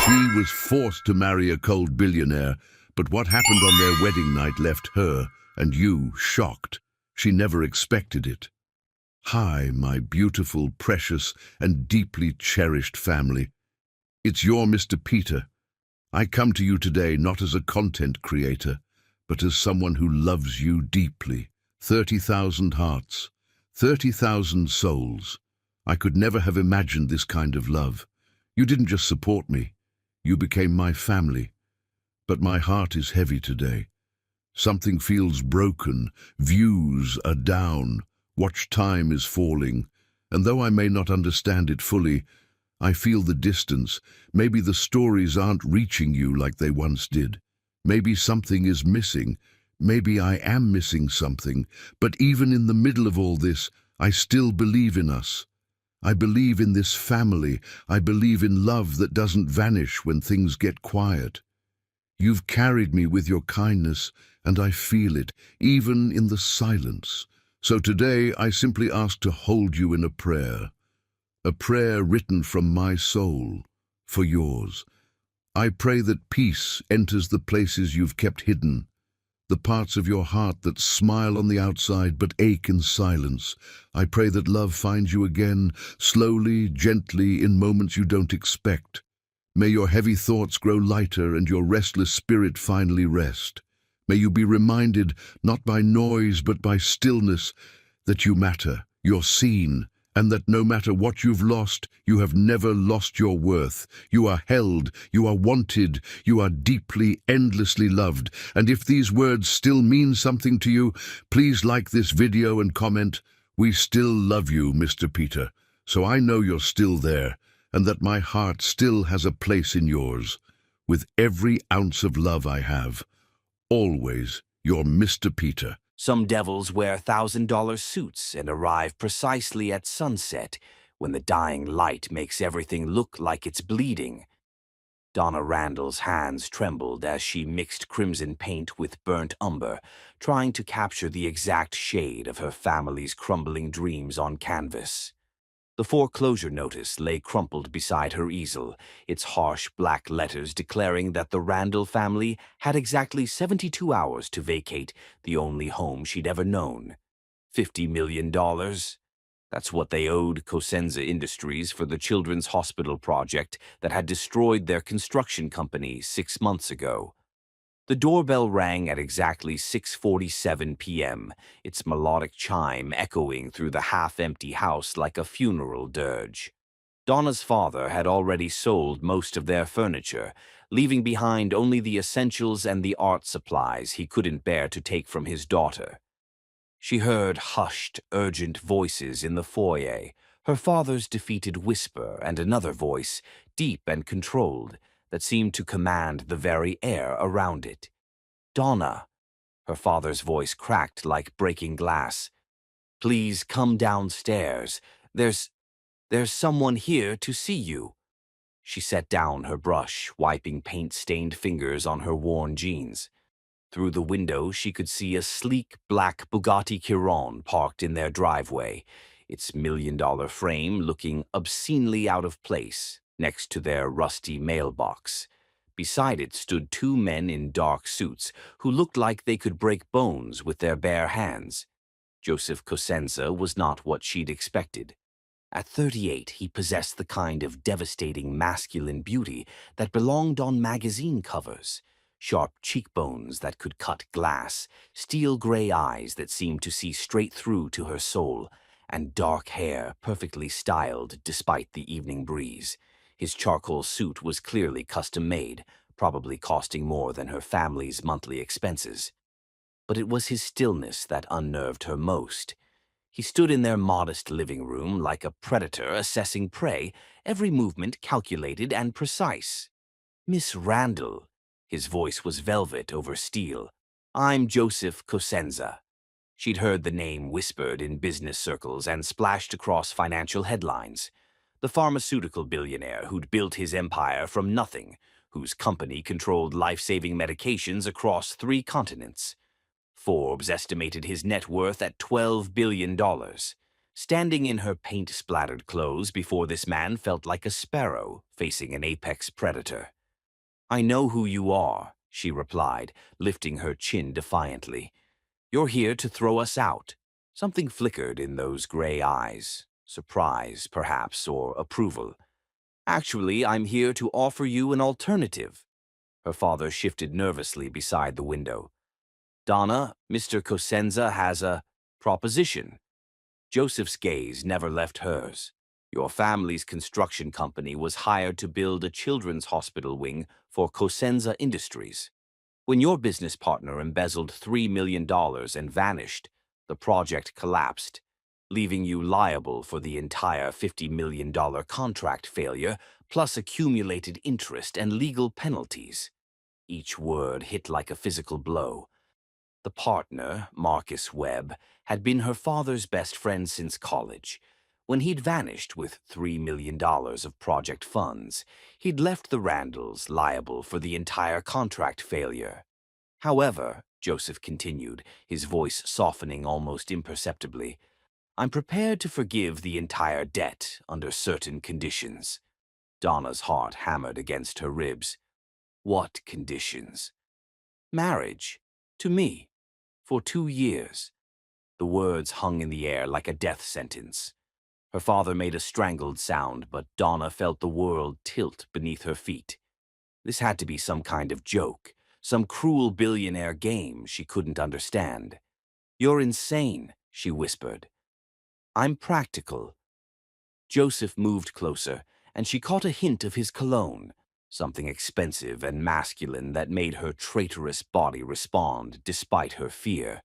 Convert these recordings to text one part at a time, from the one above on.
She was forced to marry a cold billionaire, but what happened on their wedding night left her and you shocked. She never expected it. Hi, my beautiful, precious, and deeply cherished family. It's your Mr. Peter. I come to you today not as a content creator, but as someone who loves you deeply. 30,000 hearts, 30,000 souls. I could never have imagined this kind of love. You didn't just support me, you became my family. But my heart is heavy today. Something feels broken, views are down, watch time is falling, and though I may not understand it fully, I feel the distance. Maybe the stories aren't reaching you like they once did. Maybe something is missing. Maybe I am missing something. But even in the middle of all this, I still believe in us. I believe in this family. I believe in love that doesn't vanish when things get quiet. You've carried me with your kindness, and I feel it, even in the silence. So today I simply ask to hold you in a prayer written from my soul, for yours. I pray that peace enters the places you've kept hidden, the parts of your heart that smile on the outside but ache in silence. I pray that love finds you again, slowly, gently, in moments you don't expect. May your heavy thoughts grow lighter and your restless spirit finally rest. May you be reminded, not by noise but by stillness, that you matter, you're seen, and that no matter what you've lost, you have never lost your worth. You are held, you are wanted, you are deeply, endlessly loved. And if these words still mean something to you, please like this video and comment, "We still love you, Mr. Peter." So I know you're still there, and that my heart still has a place in yours. With every ounce of love I have, always your Mr. Peter. Some devils wear $1,000 suits and arrive precisely at sunset when the dying light makes everything look like it's bleeding. Donna Randall's hands trembled as she mixed crimson paint with burnt umber, trying to capture the exact shade of her family's crumbling dreams on canvas. The foreclosure notice lay crumpled beside her easel, its harsh black letters declaring that the Randall family had exactly 72 hours to vacate the only home she'd ever known. $50 million? That's what they owed Cosenza Industries for the Children's Hospital project that had destroyed their construction company 6 months ago. The doorbell rang at exactly 6:47 p.m., its melodic chime echoing through the half-empty house like a funeral dirge. Donna's father had already sold most of their furniture, leaving behind only the essentials and the art supplies he couldn't bear to take from his daughter. She heard hushed, urgent voices in the foyer, her father's defeated whisper and another voice, deep and controlled, that seemed to command the very air around it. "Donna," her father's voice cracked like breaking glass. "Please come downstairs. There's someone here to see you." She set down her brush, wiping paint-stained fingers on her worn jeans. Through the window, she could see a sleek black Bugatti Chiron parked in their driveway, its million-dollar frame looking obscenely out of place next to their rusty mailbox. Beside it stood two men in dark suits who looked like they could break bones with their bare hands. Joseph Cosenza was not what she'd expected. At 38, he possessed the kind of devastating masculine beauty that belonged on magazine covers. Sharp cheekbones that could cut glass, steel gray eyes that seemed to see straight through to her soul, and dark hair perfectly styled despite the evening breeze. His charcoal suit was clearly custom-made, probably costing more than her family's monthly expenses. But it was his stillness that unnerved her most. He stood in their modest living room like a predator assessing prey, every movement calculated and precise. "Miss Randall," his voice was velvet over steel. "I'm Joseph Cosenza." She'd heard the name whispered in business circles and splashed across financial headlines. The pharmaceutical billionaire who'd built his empire from nothing, whose company controlled life-saving medications across 3 continents. Forbes estimated his net worth at $12 billion. Standing in her paint-splattered clothes before this man felt like a sparrow facing an apex predator. I know who you are, she replied, lifting her chin defiantly. You're here to throw us out. Something flickered in those gray eyes. Surprise, perhaps, or approval. Actually, I'm here to offer you an alternative. Her father shifted nervously beside the window. Donna, Mr. Cosenza has a proposition. Joseph's gaze never left hers. Your family's construction company was hired to build a children's hospital wing for Cosenza Industries. When your business partner embezzled $3 million and vanished, the project collapsed, leaving you liable for the entire $50 million contract failure, plus accumulated interest and legal penalties. Each word hit like a physical blow. The partner, Marcus Webb, had been her father's best friend since college. When he'd vanished with $3 million of project funds, he'd left the Randalls liable for the entire contract failure. However, Joseph continued, his voice softening almost imperceptibly, I'm prepared to forgive the entire debt under certain conditions. Donna's heart hammered against her ribs. What conditions? Marriage. To me. For 2 years. The words hung in the air like a death sentence. Her father made a strangled sound, but Donna felt the world tilt beneath her feet. This had to be some kind of joke, some cruel billionaire game she couldn't understand. You're insane, she whispered. I'm practical. Joseph moved closer, and she caught a hint of his cologne, something expensive and masculine that made her traitorous body respond despite her fear.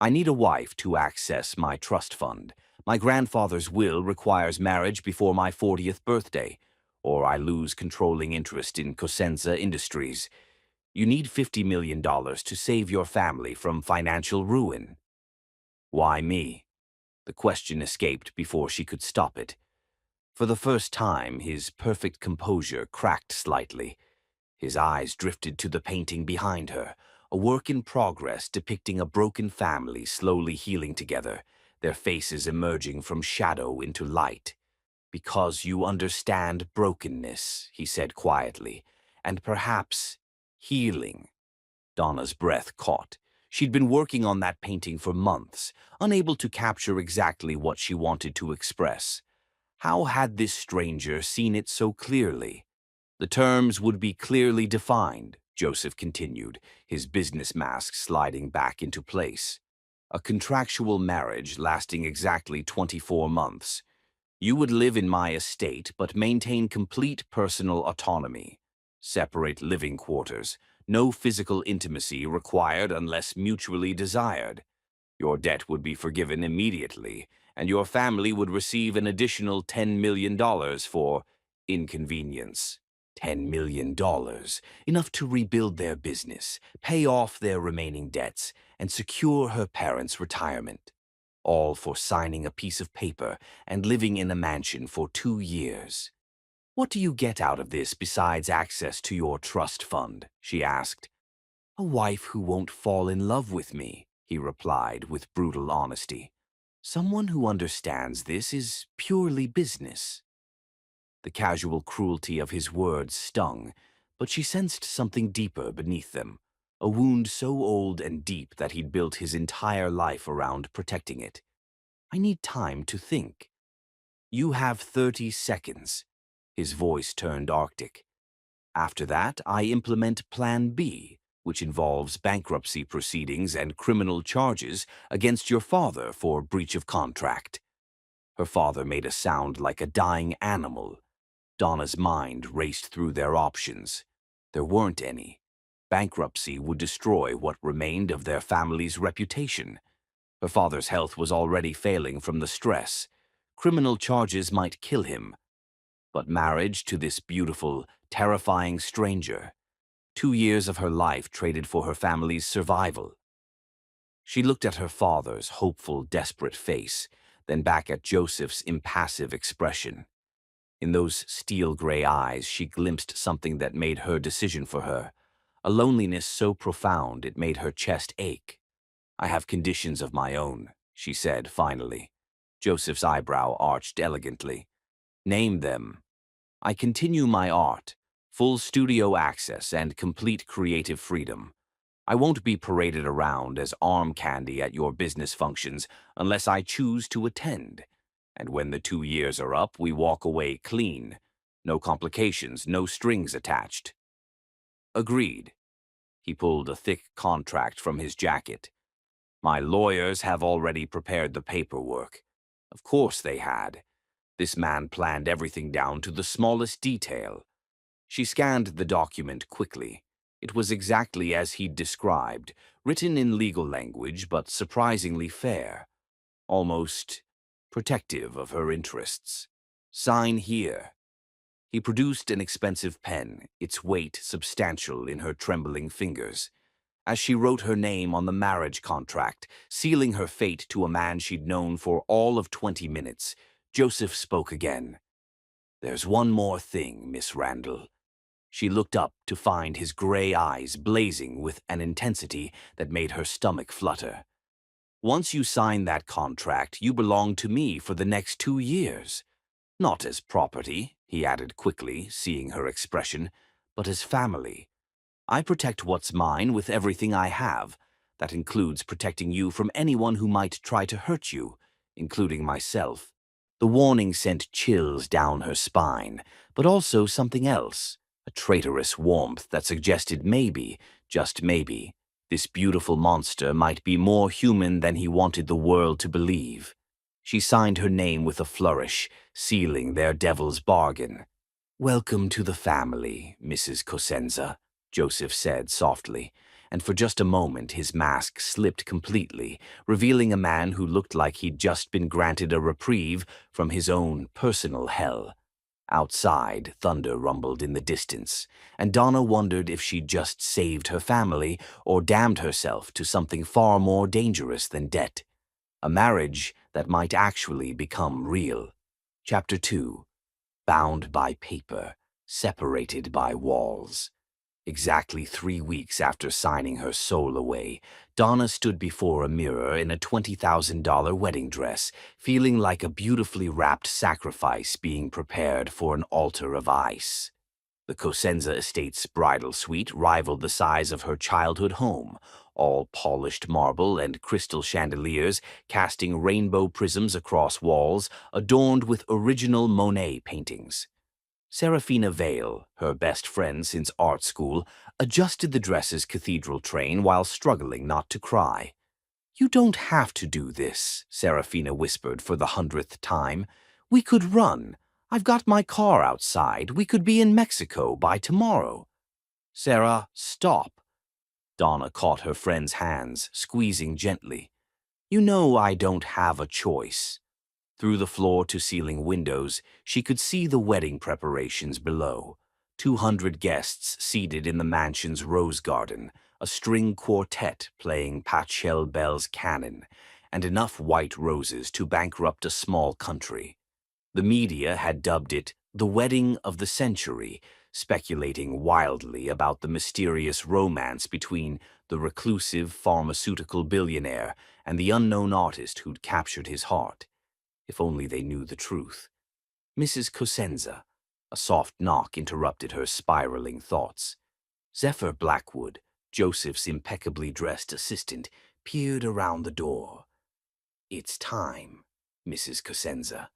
I need a wife to access my trust fund. My grandfather's will requires marriage before my 40th birthday, or I lose controlling interest in Cosenza Industries. You need $50 million to save your family from financial ruin. Why me? The question escaped before she could stop it. For the first time, his perfect composure cracked slightly. His eyes drifted to the painting behind her, a work in progress depicting a broken family slowly healing together, their faces emerging from shadow into light. Because you understand brokenness, he said quietly, and perhaps healing. Donna's breath caught. She'd been working on that painting for months, unable to capture exactly what she wanted to express. How had this stranger seen it so clearly? The terms would be clearly defined, Joseph continued, his business mask sliding back into place. A contractual marriage lasting exactly 24 months. You would live in my estate but maintain complete personal autonomy. Separate living quarters. No physical intimacy required unless mutually desired. Your debt would be forgiven immediately, and your family would receive an additional $10 million for inconvenience. $10 million, enough to rebuild their business, pay off their remaining debts, and secure her parents' retirement. All for signing a piece of paper and living in a mansion for 2 years. What do you get out of this besides access to your trust fund? She asked. A wife who won't fall in love with me, he replied with brutal honesty. Someone who understands this is purely business. The casual cruelty of his words stung, but she sensed something deeper beneath them, a wound so old and deep that he'd built his entire life around protecting it. I need time to think. You have 30 seconds. His voice turned arctic. After that, I implement Plan B, which involves bankruptcy proceedings and criminal charges against your father for breach of contract. Her father made a sound like a dying animal. Donna's mind raced through their options. There weren't any. Bankruptcy would destroy what remained of their family's reputation. Her father's health was already failing from the stress. Criminal charges might kill him. But marriage to this beautiful, terrifying stranger. 2 years of her life traded for her family's survival. She looked at her father's hopeful, desperate face, then back at Joseph's impassive expression. In those steel-gray eyes, she glimpsed something that made her decision for her, a loneliness so profound it made her chest ache. I have conditions of my own, she said finally. Joseph's eyebrow arched elegantly. Name them. I continue my art, Full studio access and complete creative freedom. I won't be paraded around as arm candy at your business functions unless I choose to attend. And when the 2 years are up, we walk away clean. No complications, no strings attached. Agreed. He pulled a thick contract from his jacket. My lawyers have already prepared the paperwork. Of course they had. This man planned everything down to the smallest detail. She scanned the document quickly. It was exactly as he'd described, written in legal language but surprisingly fair, almost protective of her interests. Sign here. He produced an expensive pen, its weight substantial in her trembling fingers. As she wrote her name on the marriage contract, sealing her fate to a man she'd known for all of 20 minutes, Joseph spoke again. There's one more thing, Miss Randall. She looked up to find his gray eyes blazing with an intensity that made her stomach flutter. Once you sign that contract, you belong to me for the next 2 years. Not as property, he added quickly, seeing her expression, but as family. I protect what's mine with everything I have. That includes protecting you from anyone who might try to hurt you, including myself. The warning sent chills down her spine, but also something else, a traitorous warmth that suggested maybe, just maybe, this beautiful monster might be more human than he wanted the world to believe. She signed her name with a flourish, sealing their devil's bargain. Welcome to the family, Mrs. Cosenza, Joseph said softly, and for just a moment his mask slipped completely, revealing a man who looked like he'd just been granted a reprieve from his own personal hell. Outside, thunder rumbled in the distance, and Donna wondered if she'd just saved her family or damned herself to something far more dangerous than debt. A marriage that might actually become real. Chapter 2. Bound by paper, separated by walls. Exactly 3 weeks after signing her soul away, Donna stood before a mirror in a $20,000 wedding dress, feeling like a beautifully wrapped sacrifice being prepared for an altar of ice. The Cosenza Estate's bridal suite rivaled the size of her childhood home, all polished marble and crystal chandeliers casting rainbow prisms across walls adorned with original Monet paintings. Serafina Vale, her best friend since art school, adjusted the dress's cathedral train while struggling not to cry. You don't have to do this, Serafina whispered for the 100th time. We could run. I've got my car outside. We could be in Mexico by tomorrow. Sarah, stop. Donna caught her friend's hands, squeezing gently. You know I don't have a choice. Through the floor-to-ceiling windows, she could see the wedding preparations below. 200 guests seated in the mansion's rose garden, a string quartet playing Pachelbel's canon, and enough white roses to bankrupt a small country. The media had dubbed it the wedding of the century, speculating wildly about the mysterious romance between the reclusive pharmaceutical billionaire and the unknown artist who'd captured his heart. If only they knew the truth. Mrs. Cosenza. A soft knock interrupted her spiraling thoughts. Zephyr Blackwood, Joseph's impeccably dressed assistant, peered around the door. It's time, Mrs. Cosenza.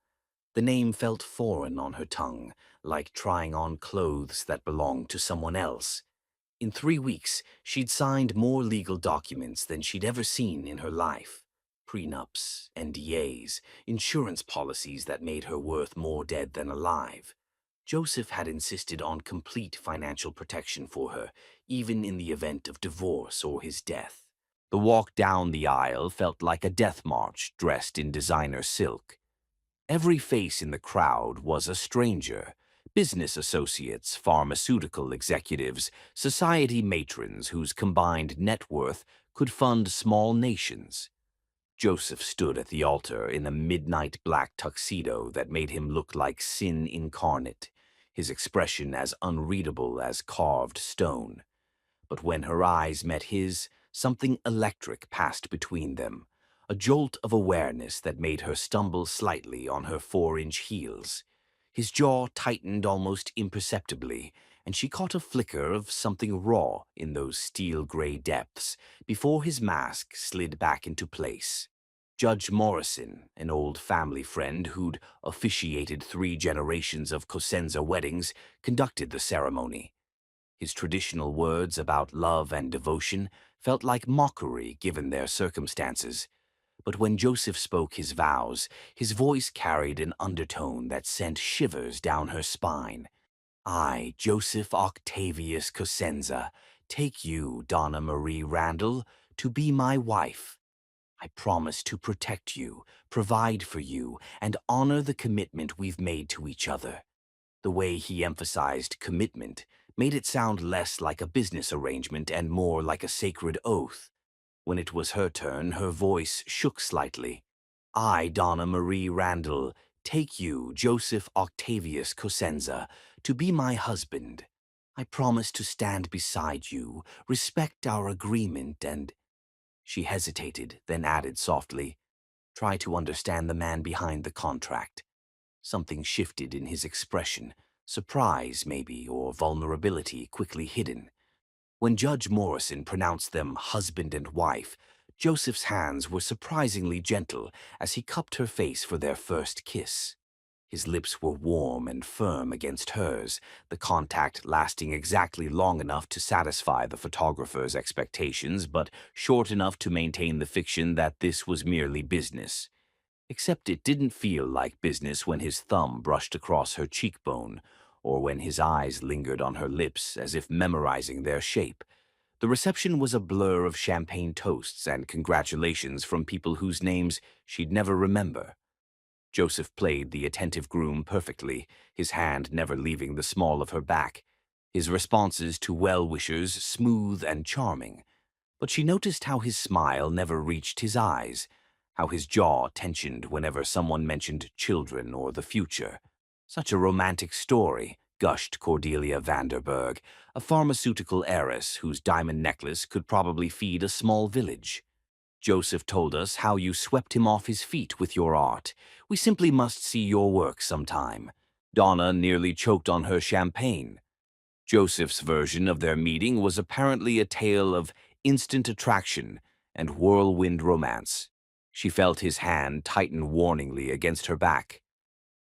The name felt foreign on her tongue, like trying on clothes that belonged to someone else. In 3 weeks, she'd signed more legal documents than she'd ever seen in her life. Prenups, NDAs, insurance policies that made her worth more dead than alive. Joseph had insisted on complete financial protection for her, even in the event of divorce or his death. The walk down the aisle felt like a death march dressed in designer silk. Every face in the crowd was a stranger. Business associates, pharmaceutical executives, society matrons whose combined net worth could fund small nations. Joseph stood at the altar in a midnight black tuxedo that made him look like sin incarnate, his expression as unreadable as carved stone. But when her eyes met his, something electric passed between them, a jolt of awareness that made her stumble slightly on her 4-inch heels. His jaw tightened almost imperceptibly, and she caught a flicker of something raw in those steel-gray depths before his mask slid back into place. Judge Morrison, an old family friend who'd officiated 3 generations of Cosenza weddings, conducted the ceremony. His traditional words about love and devotion felt like mockery given their circumstances. But when Joseph spoke his vows, his voice carried an undertone that sent shivers down her spine. I, Joseph Octavius Cosenza, take you, Donna Marie Randall, to be my wife. I promise to protect you, provide for you, and honor the commitment we've made to each other. The way he emphasized commitment made it sound less like a business arrangement and more like a sacred oath. When it was her turn, her voice shook slightly. I, Donna Marie Randall, take you, Joseph Octavius Cosenza, to be my husband. I promise to stand beside you, respect our agreement, and— She hesitated, then added softly, try to understand the man behind the contract. Something shifted in his expression, surprise maybe, or vulnerability quickly hidden. When Judge Morrison pronounced them husband and wife, Joseph's hands were surprisingly gentle as he cupped her face for their first kiss. His lips were warm and firm against hers, the contact lasting exactly long enough to satisfy the photographer's expectations, but short enough to maintain the fiction that this was merely business. Except it didn't feel like business when his thumb brushed across her cheekbone, or when his eyes lingered on her lips as if memorizing their shape. The reception was a blur of champagne toasts and congratulations from people whose names she'd never remember. Joseph played the attentive groom perfectly, his hand never leaving the small of her back, his responses to well-wishers smooth and charming. But she noticed how his smile never reached his eyes, how his jaw tensioned whenever someone mentioned children or the future. Such a romantic story, gushed Cordelia Vanderberg, a pharmaceutical heiress whose diamond necklace could probably feed a small village. Joseph told us how you swept him off his feet with your art. We simply must see your work sometime. Donna nearly choked on her champagne. Joseph's version of their meeting was apparently a tale of instant attraction and whirlwind romance. She felt his hand tighten warningly against her back.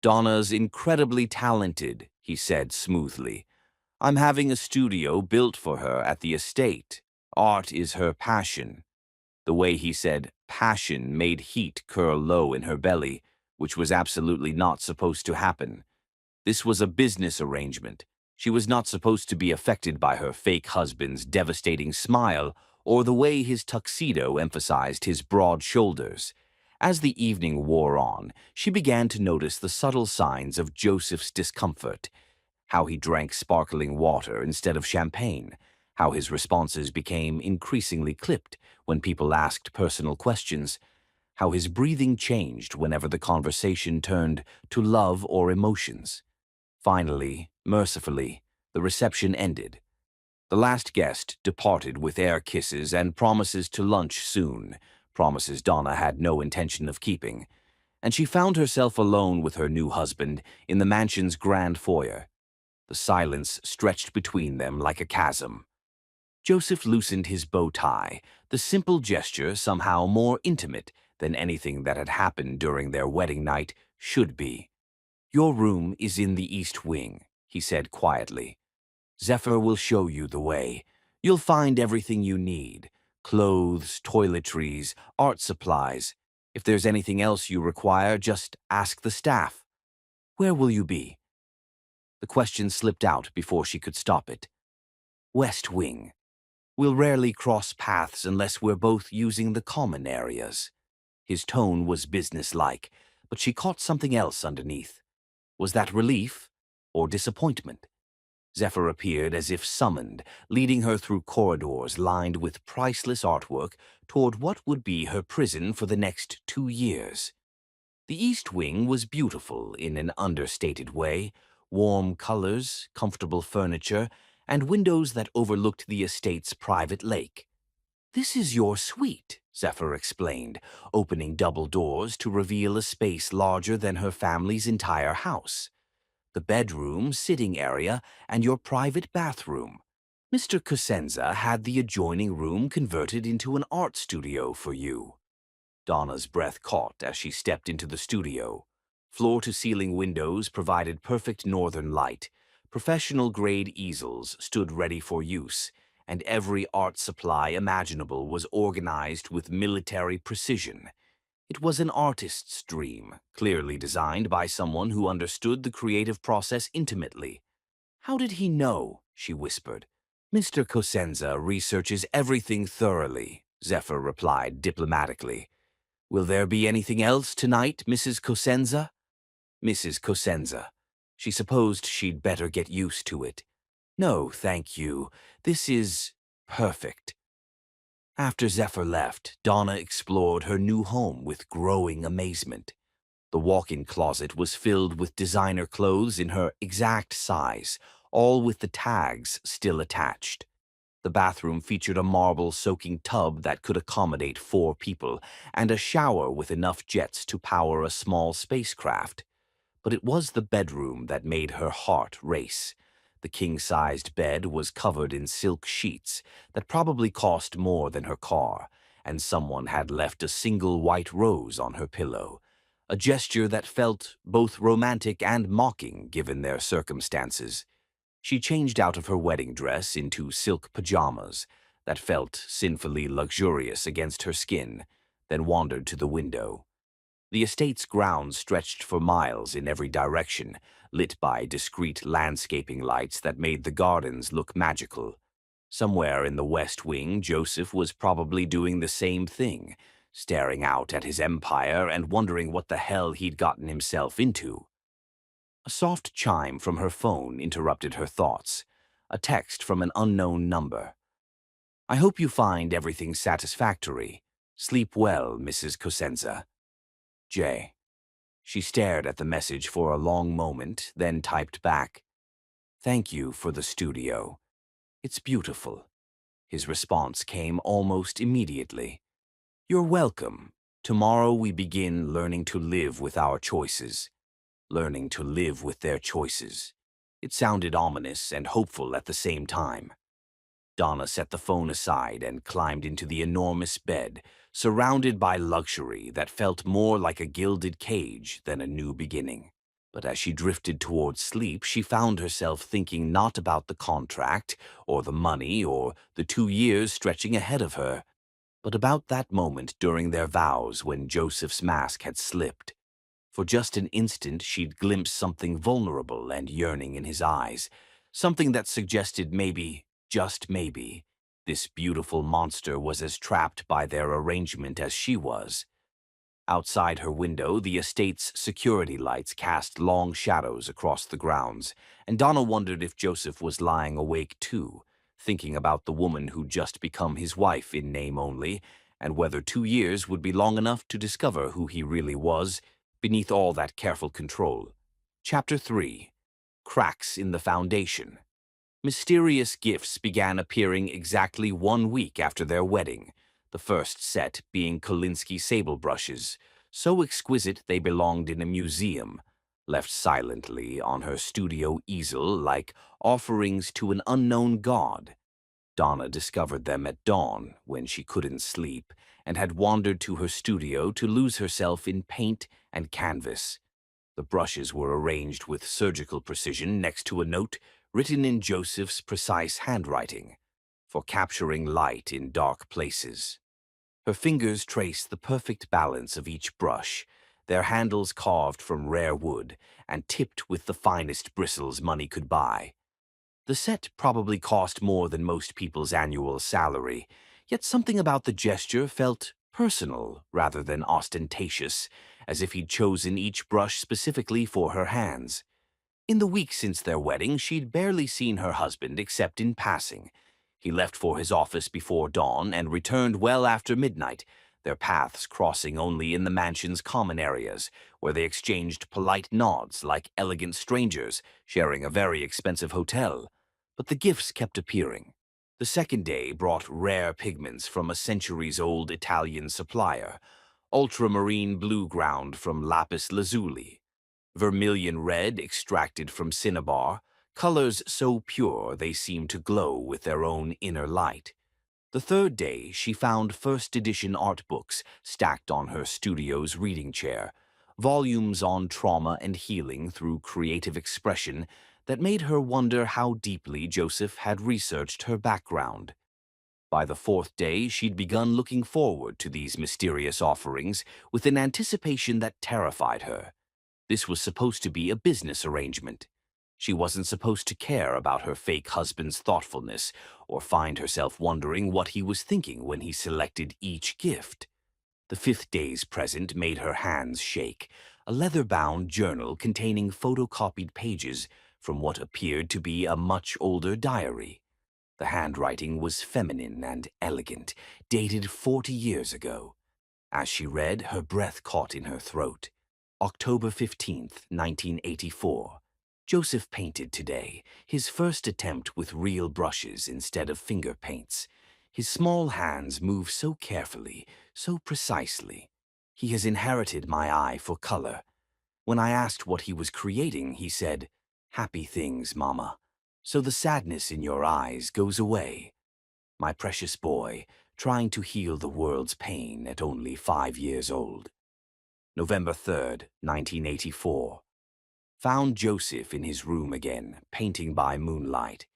Donna's incredibly talented, he said smoothly. I'm having a studio built for her at the estate. Art is her passion. The way he said passion made heat curl low in her belly, which was absolutely not supposed to happen. This was a business arrangement. She was not supposed to be affected by her fake husband's devastating smile or the way his tuxedo emphasized his broad shoulders. As the evening wore on, she began to notice the subtle signs of Joseph's discomfort, how he drank sparkling water instead of champagne, how his responses became increasingly clipped when people asked personal questions, how his breathing changed whenever the conversation turned to love or emotions. Finally, mercifully, the reception ended. The last guest departed with air kisses and promises to lunch soon, promises Donna had no intention of keeping, and she found herself alone with her new husband in the mansion's grand foyer. The silence stretched between them like a chasm. Joseph loosened his bow tie, the simple gesture somehow more intimate than anything that had happened during their wedding night should be. Your room is in the East Wing, he said quietly. Zephyr will show you the way. You'll find everything you need. Clothes, toiletries, art supplies. If there's anything else you require, just ask the staff. Where will you be? The question slipped out before she could stop it. West Wing. We'll rarely cross paths unless we're both using the common areas. His tone was businesslike, but she caught something else underneath. Was that relief or disappointment? Zephyr appeared as if summoned, leading her through corridors lined with priceless artwork toward what would be her prison for the next 2 years. The East Wing was beautiful in an understated way, warm colors, comfortable furniture, and windows that overlooked the estate's private lake. This is your suite, Zephyr explained, opening double doors to reveal a space larger than her family's entire house. the bedroom, sitting area, and your private bathroom. Mr. Cosenza had the adjoining room converted into an art studio for you. Donna's breath caught as she stepped into the studio. Floor-to-ceiling windows provided perfect northern light. Professional-grade easels stood ready for use, and every art supply imaginable was organized with military precision. It was an artist's dream, clearly designed by someone who understood the creative process intimately. "How did he know?" she whispered. "Mr. Cosenza researches everything thoroughly," Zephyr replied diplomatically. "Will there be anything else tonight, Mrs. Cosenza?" Mrs. Cosenza. She supposed she'd better get used to it. "No, thank you. This is perfect." After Zephyr left, Donna explored her new home with growing amazement. The walk-in closet was filled with designer clothes in her exact size, all with the tags still attached. The bathroom featured a marble-soaking tub that could accommodate 4 people, and a shower with enough jets to power a small spacecraft. But it was the bedroom that made her heart race. The king-sized bed was covered in silk sheets that probably cost more than her car, and someone had left a single white rose on her pillow, a gesture that felt both romantic and mocking given their circumstances. She changed out of her wedding dress into silk pajamas that felt sinfully luxurious against her skin, then wandered to the window. The estate's grounds stretched for miles in every direction, lit by discreet landscaping lights that made the gardens look magical. Somewhere in the West Wing, Joseph was probably doing the same thing, staring out at his empire and wondering what the hell he'd gotten himself into. A soft chime from her phone interrupted her thoughts, a text from an unknown number. "I hope you find everything satisfactory. Sleep well, Mrs. Cosenza. J." She stared at the message for a long moment, then typed back, "Thank you for the studio. It's beautiful." His response came almost immediately. "You're welcome. Tomorrow we begin learning to live with our choices." Learning to live with their choices. It sounded ominous and hopeful at the same time. Donna set the phone aside and climbed into the enormous bed, surrounded by luxury that felt more like a gilded cage than a new beginning. But as she drifted towards sleep, she found herself thinking not about the contract, or the money, or the 2 years stretching ahead of her, but about that moment during their vows when Joseph's mask had slipped. For just an instant, she'd glimpsed something vulnerable and yearning in his eyes, something that suggested maybe, just maybe, this beautiful monster was as trapped by their arrangement as she was. Outside her window, the estate's security lights cast long shadows across the grounds, and Donna wondered if Joseph was lying awake too, thinking about the woman who'd just become his wife in name only, and whether 2 years would be long enough to discover who he really was beneath all that careful control. Chapter 3. Cracks in the Foundation. Mysterious gifts began appearing exactly 1 week after their wedding, the first set being Kolinsky sable brushes, so exquisite they belonged in a museum, left silently on her studio easel like offerings to an unknown god. Donna discovered them at dawn when she couldn't sleep and had wandered to her studio to lose herself in paint and canvas. The brushes were arranged with surgical precision next to a note written in Joseph's precise handwriting, for capturing light in dark places. Her fingers traced the perfect balance of each brush, their handles carved from rare wood and tipped with the finest bristles money could buy. The set probably cost more than most people's annual salary, yet something about the gesture felt personal rather than ostentatious, as if he'd chosen each brush specifically for her hands. In the week since their wedding, she'd barely seen her husband except in passing. He left for his office before dawn and returned well after midnight, their paths crossing only in the mansion's common areas, where they exchanged polite nods like elegant strangers sharing a very expensive hotel. But the gifts kept appearing. The second day brought rare pigments from a centuries-old Italian supplier, ultramarine blue ground from lapis lazuli, vermilion red extracted from cinnabar, colors so pure they seem to glow with their own inner light. The third day, she found first edition art books stacked on her studio's reading chair, volumes on trauma and healing through creative expression that made her wonder how deeply Joseph had researched her background. By the fourth day, she'd begun looking forward to these mysterious offerings with an anticipation that terrified her. This was supposed to be a business arrangement. She wasn't supposed to care about her fake husband's thoughtfulness or find herself wondering what he was thinking when he selected each gift. The fifth day's present made her hands shake, a leather-bound journal containing photocopied pages from what appeared to be a much older diary. The handwriting was feminine and elegant, dated 40 years ago. As she read, her breath caught in her throat. October 15th, 1984. Joseph painted today, his first attempt with real brushes instead of finger paints. His small hands move so carefully, so precisely. He has inherited my eye for color. When I asked what he was creating, he said, "Happy things, Mama. So the sadness in your eyes goes away." My precious boy, trying to heal the world's pain at only 5 years old. November 3rd, 1984. Found Joseph in his room again, painting by moonlight.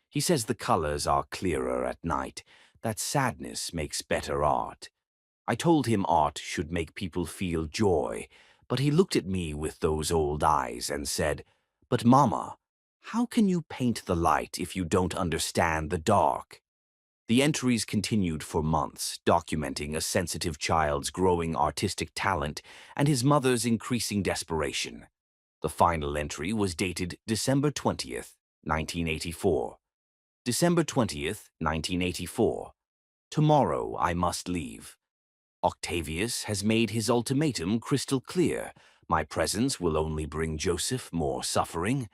He says the colors are clearer at night, that sadness makes better art. I told him art should make people feel joy, but he looked at me with those old eyes and said, "But Mama, how can you paint the light if you don't understand the dark?" The entries continued for months, documenting a sensitive child's growing artistic talent and his mother's increasing desperation. The final entry was dated December 20th, 1984. December 20th, 1984. Tomorrow I must leave. Octavius has made his ultimatum crystal clear. My presence will only bring Joseph more suffering.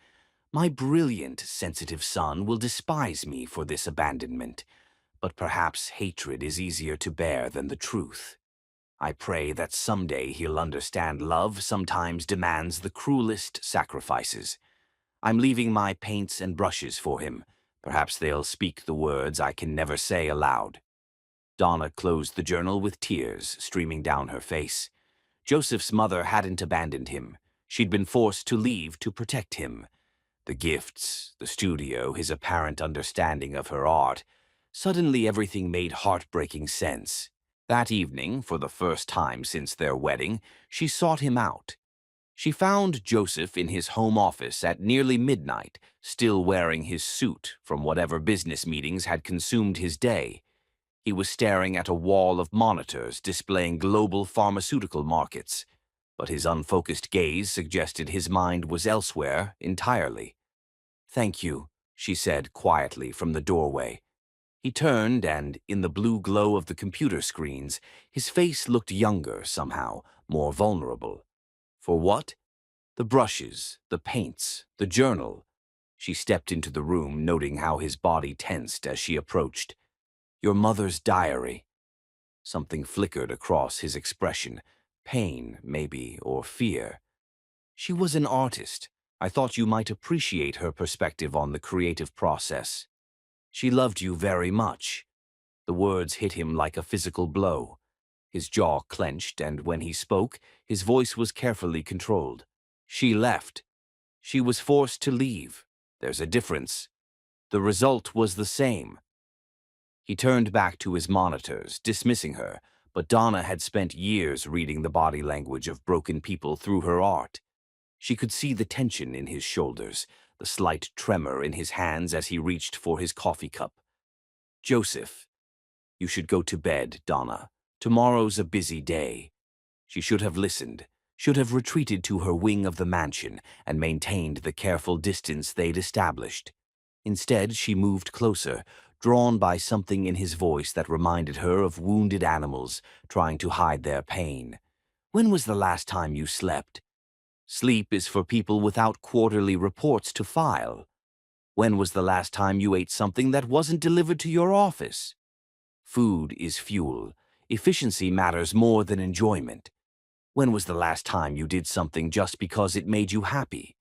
My brilliant, sensitive son will despise me for this abandonment. But perhaps hatred is easier to bear than the truth. I pray that someday he'll understand love sometimes demands the cruelest sacrifices. I'm leaving my paints and brushes for him. Perhaps they'll speak the words I can never say aloud. Donna closed the journal with tears streaming down her face. Joseph's mother hadn't abandoned him. She'd been forced to leave to protect him. The gifts, the studio, his apparent understanding of her art. Suddenly everything made heartbreaking sense. That evening, for the first time since their wedding, she sought him out. She found Joseph in his home office at nearly midnight, still wearing his suit from whatever business meetings had consumed his day. He was staring at a wall of monitors displaying global pharmaceutical markets, but his unfocused gaze suggested his mind was elsewhere entirely. "Thank you," she said quietly from the doorway. He turned and, in the blue glow of the computer screens, his face looked younger somehow, more vulnerable. For what? The brushes, the paints, the journal. She stepped into the room, noting how his body tensed as she approached. "Your mother's diary." Something flickered across his expression. Pain, maybe, or fear. "She was an artist. I thought you might appreciate her perspective on the creative process. She loved you very much." The words hit him like a physical blow. His jaw clenched, and when he spoke, his voice was carefully controlled. "She left. She was forced to leave. There's a difference. The result was the same." He turned back to his monitors, dismissing her, but Donna had spent years reading the body language of broken people through her art. She could see the tension in his shoulders, the slight tremor in his hands as he reached for his coffee cup. "Joseph, you should go to bed, Donna. Tomorrow's a busy day." She should have listened, should have retreated to her wing of the mansion and maintained the careful distance they'd established. Instead, she moved closer, drawn by something in his voice that reminded her of wounded animals trying to hide their pain. "When was the last time you slept? Sleep is for people without quarterly reports to file. When was the last time you ate something that wasn't delivered to your office? Food is fuel. Efficiency matters more than enjoyment. When was the last time you did something just because it made you happy?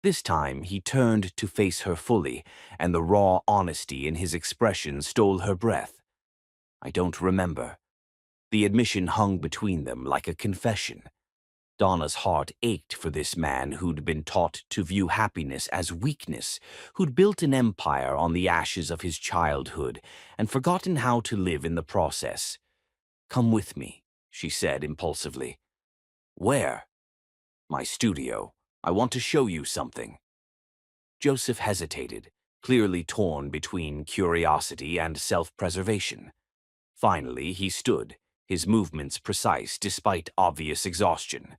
This time, he turned to face her fully, and the raw honesty in his expression stole her breath. I don't remember. The admission hung between them like a confession. Donna's heart ached for this man who'd been taught to view happiness as weakness, who'd built an empire on the ashes of his childhood, and forgotten how to live in the process. "Come with me," she said impulsively. "Where?" "My studio. I want to show you something." Joseph hesitated, clearly torn between curiosity and self-preservation. Finally, he stood, his movements precise despite obvious exhaustion.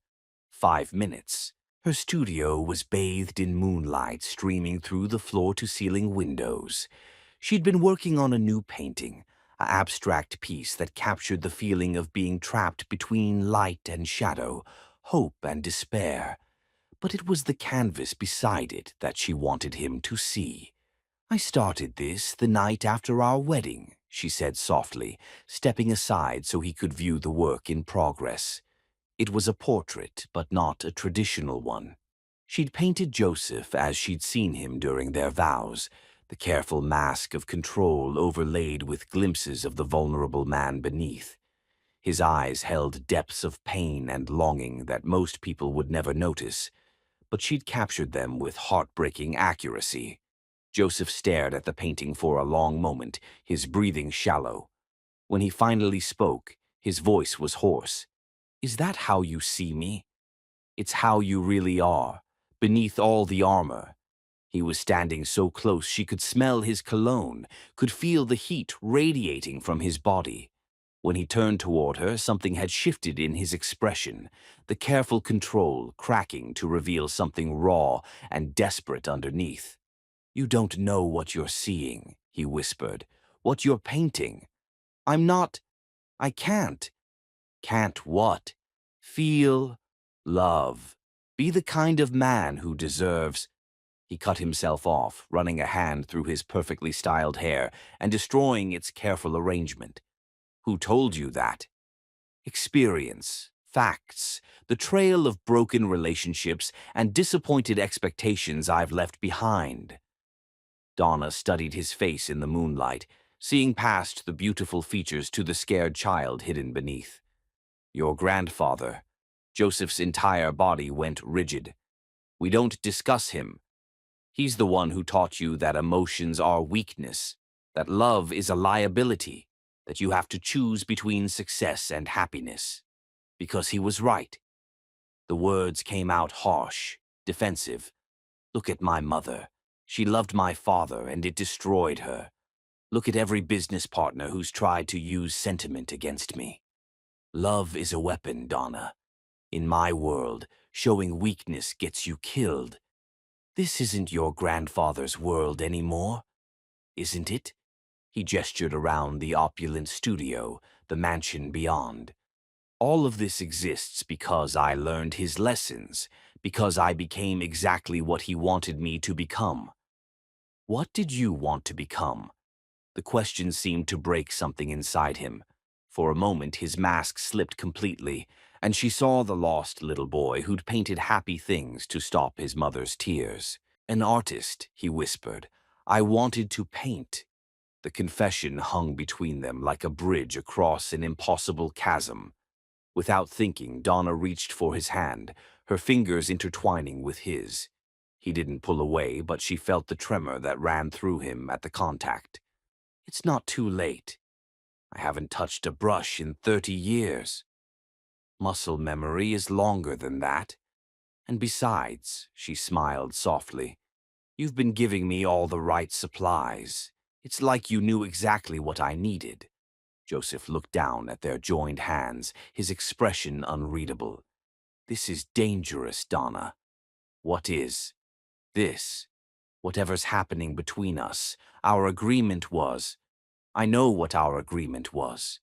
5 minutes. Her studio was bathed in moonlight streaming through the floor-to-ceiling windows. She'd been working on a new painting, an abstract piece that captured the feeling of being trapped between light and shadow, hope and despair. But it was the canvas beside it that she wanted him to see. "I started this the night after our wedding," she said softly, stepping aside so he could view the work in progress. It was a portrait, but not a traditional one. She'd painted Joseph as she'd seen him during their vows, the careful mask of control overlaid with glimpses of the vulnerable man beneath. His eyes held depths of pain and longing that most people would never notice, but she'd captured them with heartbreaking accuracy. Joseph stared at the painting for a long moment, his breathing shallow. When he finally spoke, his voice was hoarse. "Is that how you see me? It's how you really are, beneath all the armor." He was standing so close she could smell his cologne, could feel the heat radiating from his body. When he turned toward her, something had shifted in his expression, the careful control cracking to reveal something raw and desperate underneath. "You don't know what you're seeing," he whispered, "what you're painting. I'm not. I can't." "Can't what?" "Feel love. Be the kind of man who deserves—" He cut himself off, running a hand through his perfectly styled hair and destroying its careful arrangement. "Who told you that?" "Experience, facts, the trail of broken relationships and disappointed expectations I've left behind." Donna studied his face in the moonlight, seeing past the beautiful features to the scared child hidden beneath. "Your grandfather." Joseph's entire body went rigid. "We don't discuss him. He's the one who taught you that emotions are weakness, that love is a liability, that you have to choose between success and happiness." Because he was right. The words came out harsh, defensive. "Look at my mother. She loved my father, and it destroyed her. Look at every business partner who's tried to use sentiment against me. Love is a weapon, Donna. In my world, showing weakness gets you killed. This isn't your grandfather's world anymore, isn't it?" He gestured around the opulent studio, the mansion beyond. "All of this exists because I learned his lessons, because I became exactly what he wanted me to become." "What did you want to become?" The question seemed to break something inside him. For a moment, his mask slipped completely, and she saw the lost little boy who'd painted happy things to stop his mother's tears. "An artist," he whispered. "I wanted to paint." The confession hung between them like a bridge across an impossible chasm. Without thinking, Donna reached for his hand, her fingers intertwining with his. He didn't pull away, but she felt the tremor that ran through him at the contact. "It's not too late. I haven't touched a brush in 30 years. Muscle memory is longer than that. And besides," she smiled softly, "you've been giving me all the right supplies. It's like you knew exactly what I needed." Joseph looked down at their joined hands, his expression unreadable. "This is dangerous, Donna." "What is?" "This. Whatever's happening between us. Our agreement was—" "I know what our agreement was."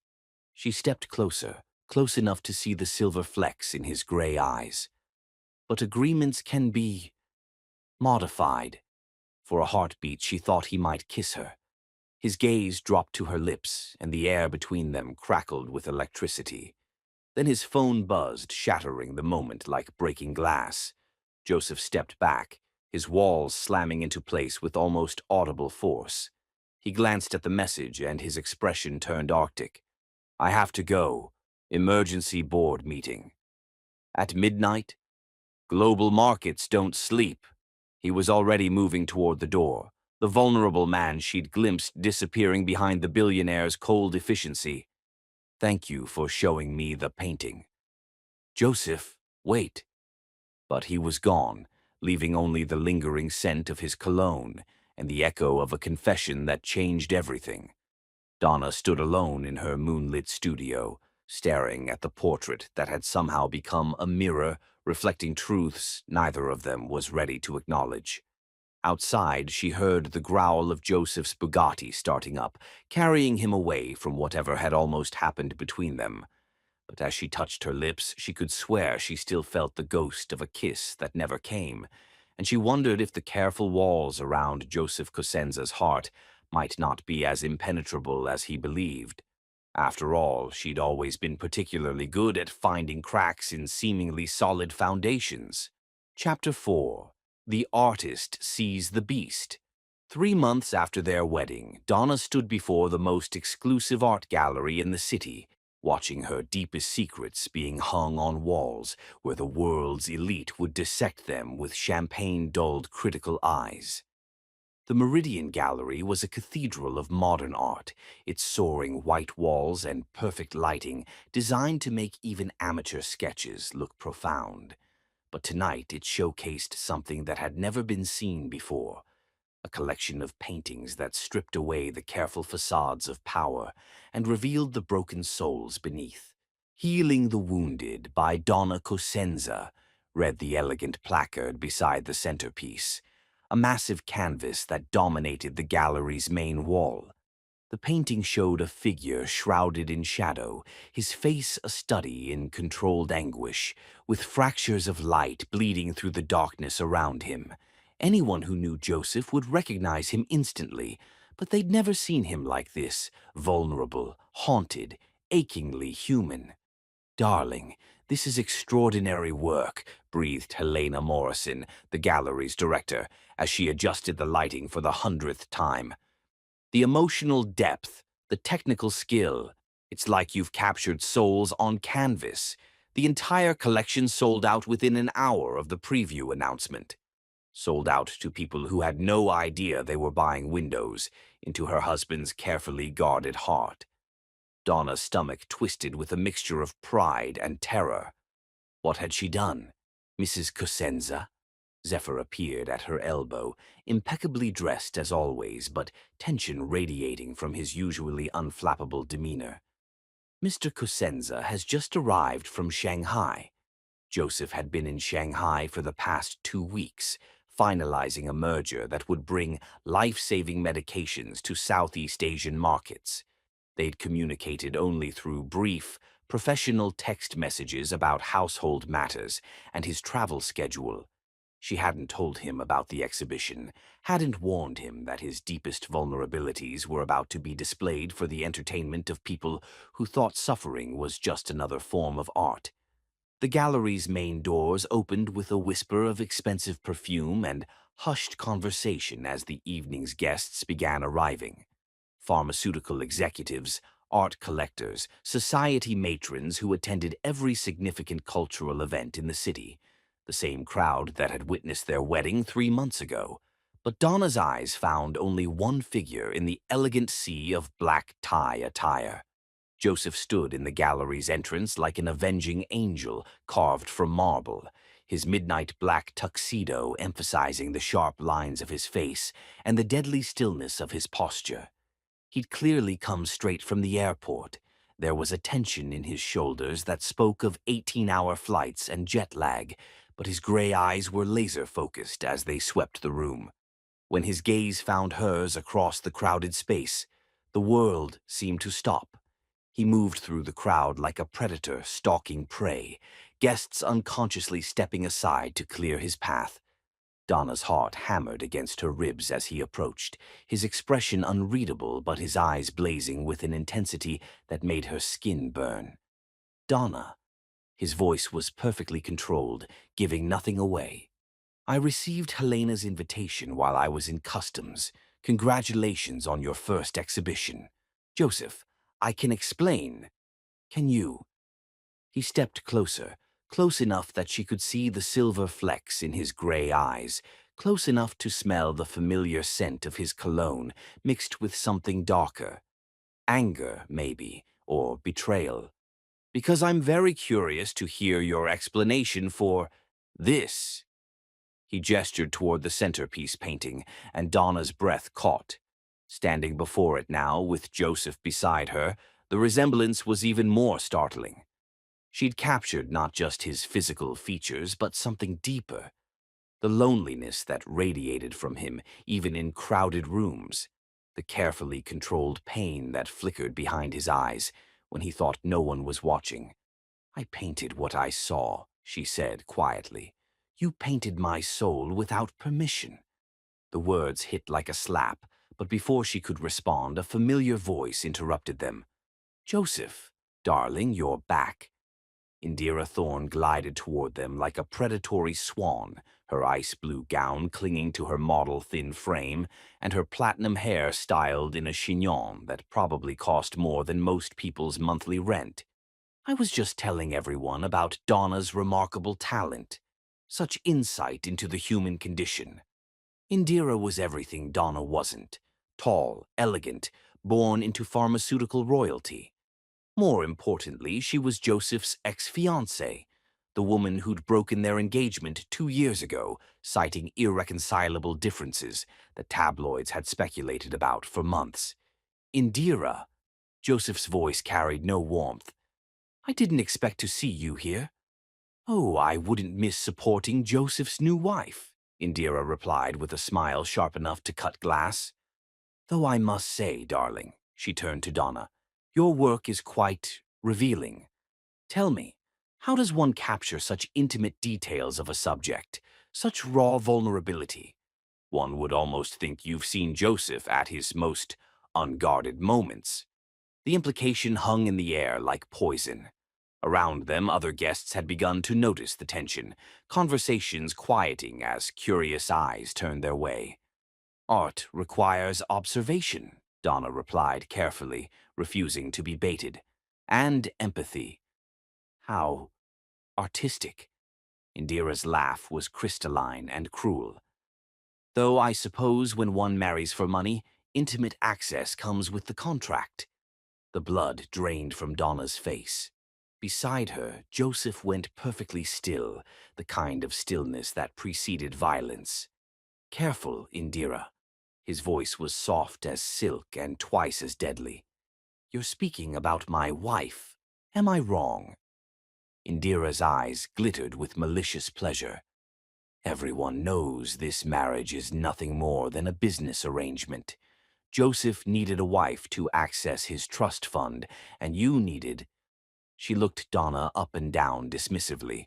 She stepped closer, close enough to see the silver flecks in his gray eyes. "But agreements can be modified." For a heartbeat, she thought he might kiss her. His gaze dropped to her lips, and the air between them crackled with electricity. Then his phone buzzed, shattering the moment like breaking glass. Joseph stepped back, his walls slamming into place with almost audible force. He glanced at the message and his expression turned arctic. "I have to go. Emergency board meeting." At midnight? Global markets don't sleep. He was already moving toward the door, the vulnerable man she'd glimpsed disappearing behind the billionaire's cold efficiency. "Thank you for showing me the painting." "Joseph, wait." But he was gone, leaving only the lingering scent of his cologne and the echo of a confession that changed everything. Donna stood alone in her moonlit studio, staring at the portrait that had somehow become a mirror reflecting truths neither of them was ready to acknowledge. Outside, she heard the growl of Joseph's Bugatti starting up, carrying him away from whatever had almost happened between them. But as she touched her lips, she could swear she still felt the ghost of a kiss that never came, and she wondered if the careful walls around Joseph Cosenza's heart might not be as impenetrable as he believed. After all, she'd always been particularly good at finding cracks in seemingly solid foundations. Chapter 4. The Artist Sees the Beast. 3 months after their wedding, Donna stood before the most exclusive art gallery in the city, watching her deepest secrets being hung on walls where the world's elite would dissect them with champagne-dulled critical eyes. The Meridian Gallery was a cathedral of modern art, its soaring white walls and perfect lighting designed to make even amateur sketches look profound. But tonight it showcased something that had never been seen before, a collection of paintings that stripped away the careful facades of power and revealed the broken souls beneath. "Healing the Wounded" by Donna Cosenza, read the elegant placard beside the centerpiece, a massive canvas that dominated the gallery's main wall. The painting showed a figure shrouded in shadow, his face a study in controlled anguish, with fractures of light bleeding through the darkness around him. Anyone who knew Joseph would recognize him instantly, but they'd never seen him like this, vulnerable, haunted, achingly human. "Darling, this is extraordinary work," breathed Helena Morrison, the gallery's director, as she adjusted the lighting for the 100th time. "The emotional depth, the technical skill. It's like you've captured souls on canvas." The entire collection sold out within an hour of the preview announcement. Sold out to people who had no idea they were buying windows into her husband's carefully guarded heart. Donna's stomach twisted with a mixture of pride and terror. What had she done? Mrs. Cosenza? Zephyr appeared at her elbow, impeccably dressed as always, but tension radiating from his usually unflappable demeanor. "Mr. Cosenza has just arrived from Shanghai." Joseph had been in Shanghai for the past 2 weeks, finalizing a merger that would bring life-saving medications to Southeast Asian markets. They'd communicated only through brief, professional text messages about household matters and his travel schedule. She hadn't told him about the exhibition, hadn't warned him that his deepest vulnerabilities were about to be displayed for the entertainment of people who thought suffering was just another form of art. The gallery's main doors opened with a whisper of expensive perfume and hushed conversation as the evening's guests began arriving. Pharmaceutical executives, art collectors, society matrons who attended every significant cultural event in the city, the same crowd that had witnessed their wedding 3 months ago. But Donna's eyes found only one figure in the elegant sea of black tie attire. Joseph stood in the gallery's entrance like an avenging angel carved from marble, his midnight black tuxedo emphasizing the sharp lines of his face and the deadly stillness of his posture. He'd clearly come straight from the airport. There was a tension in his shoulders that spoke of 18-hour flights and jet lag, but his gray eyes were laser-focused as they swept the room. When his gaze found hers across the crowded space, the world seemed to stop. He moved through the crowd like a predator stalking prey, guests unconsciously stepping aside to clear his path. Donna's heart hammered against her ribs as he approached, his expression unreadable but his eyes blazing with an intensity that made her skin burn. "Donna, His voice was perfectly controlled, giving nothing away. I received Helena's invitation while I was in customs. Congratulations on your first exhibition. Joseph, I can explain. Can you? He stepped closer, close enough that she could see the silver flecks in his gray eyes, close enough to smell the familiar scent of his cologne mixed with something darker. Anger, maybe, or betrayal. Because I'm very curious to hear your explanation for this. He gestured toward the centerpiece painting, and Donna's breath caught. Standing before it now, with Joseph beside her, the resemblance was even more startling. She'd captured not just his physical features, but something deeper. The loneliness that radiated from him, even in crowded rooms. The carefully controlled pain that flickered behind his eyes when he thought no one was watching. I painted what I saw, she said quietly. You painted my soul without permission. The words hit like a slap, but before she could respond, a familiar voice interrupted them. Joseph, darling, you're back. Indira Thorne glided toward them like a predatory swan, her ice blue gown clinging to her model thin frame, and her platinum hair styled in a chignon that probably cost more than most people's monthly rent. I was just telling everyone about Donna's remarkable talent. Such insight into the human condition. Indira was everything Donna wasn't. Tall, elegant, born into pharmaceutical royalty. More importantly, she was Joseph's ex-fiancée, the woman who'd broken their engagement 2 years ago, citing irreconcilable differences that tabloids had speculated about for months. Indira. Joseph's voice carried no warmth. I didn't expect to see you here. Oh, I wouldn't miss supporting Joseph's new wife, Indira replied with a smile sharp enough to cut glass. Though I must say, darling, she turned to Donna, your work is quite revealing. Tell me, how does one capture such intimate details of a subject, such raw vulnerability? One would almost think you've seen Joseph at his most unguarded moments. The implication hung in the air like poison. Around them, other guests had begun to notice the tension, conversations quieting as curious eyes turned their way. Art requires observation, Donna replied carefully, refusing to be baited. And empathy. How artistic. Indira's laugh was crystalline and cruel. Though I suppose when one marries for money, intimate access comes with the contract. The blood drained from Donna's face. Beside her, Joseph went perfectly still, the kind of stillness that preceded violence. Careful, Indira. His voice was soft as silk and twice as deadly. You're speaking about my wife. Am I wrong? Indira's eyes glittered with malicious pleasure. Everyone knows this marriage is nothing more than a business arrangement. Joseph needed a wife to access his trust fund, and you needed... She looked Donna up and down dismissively.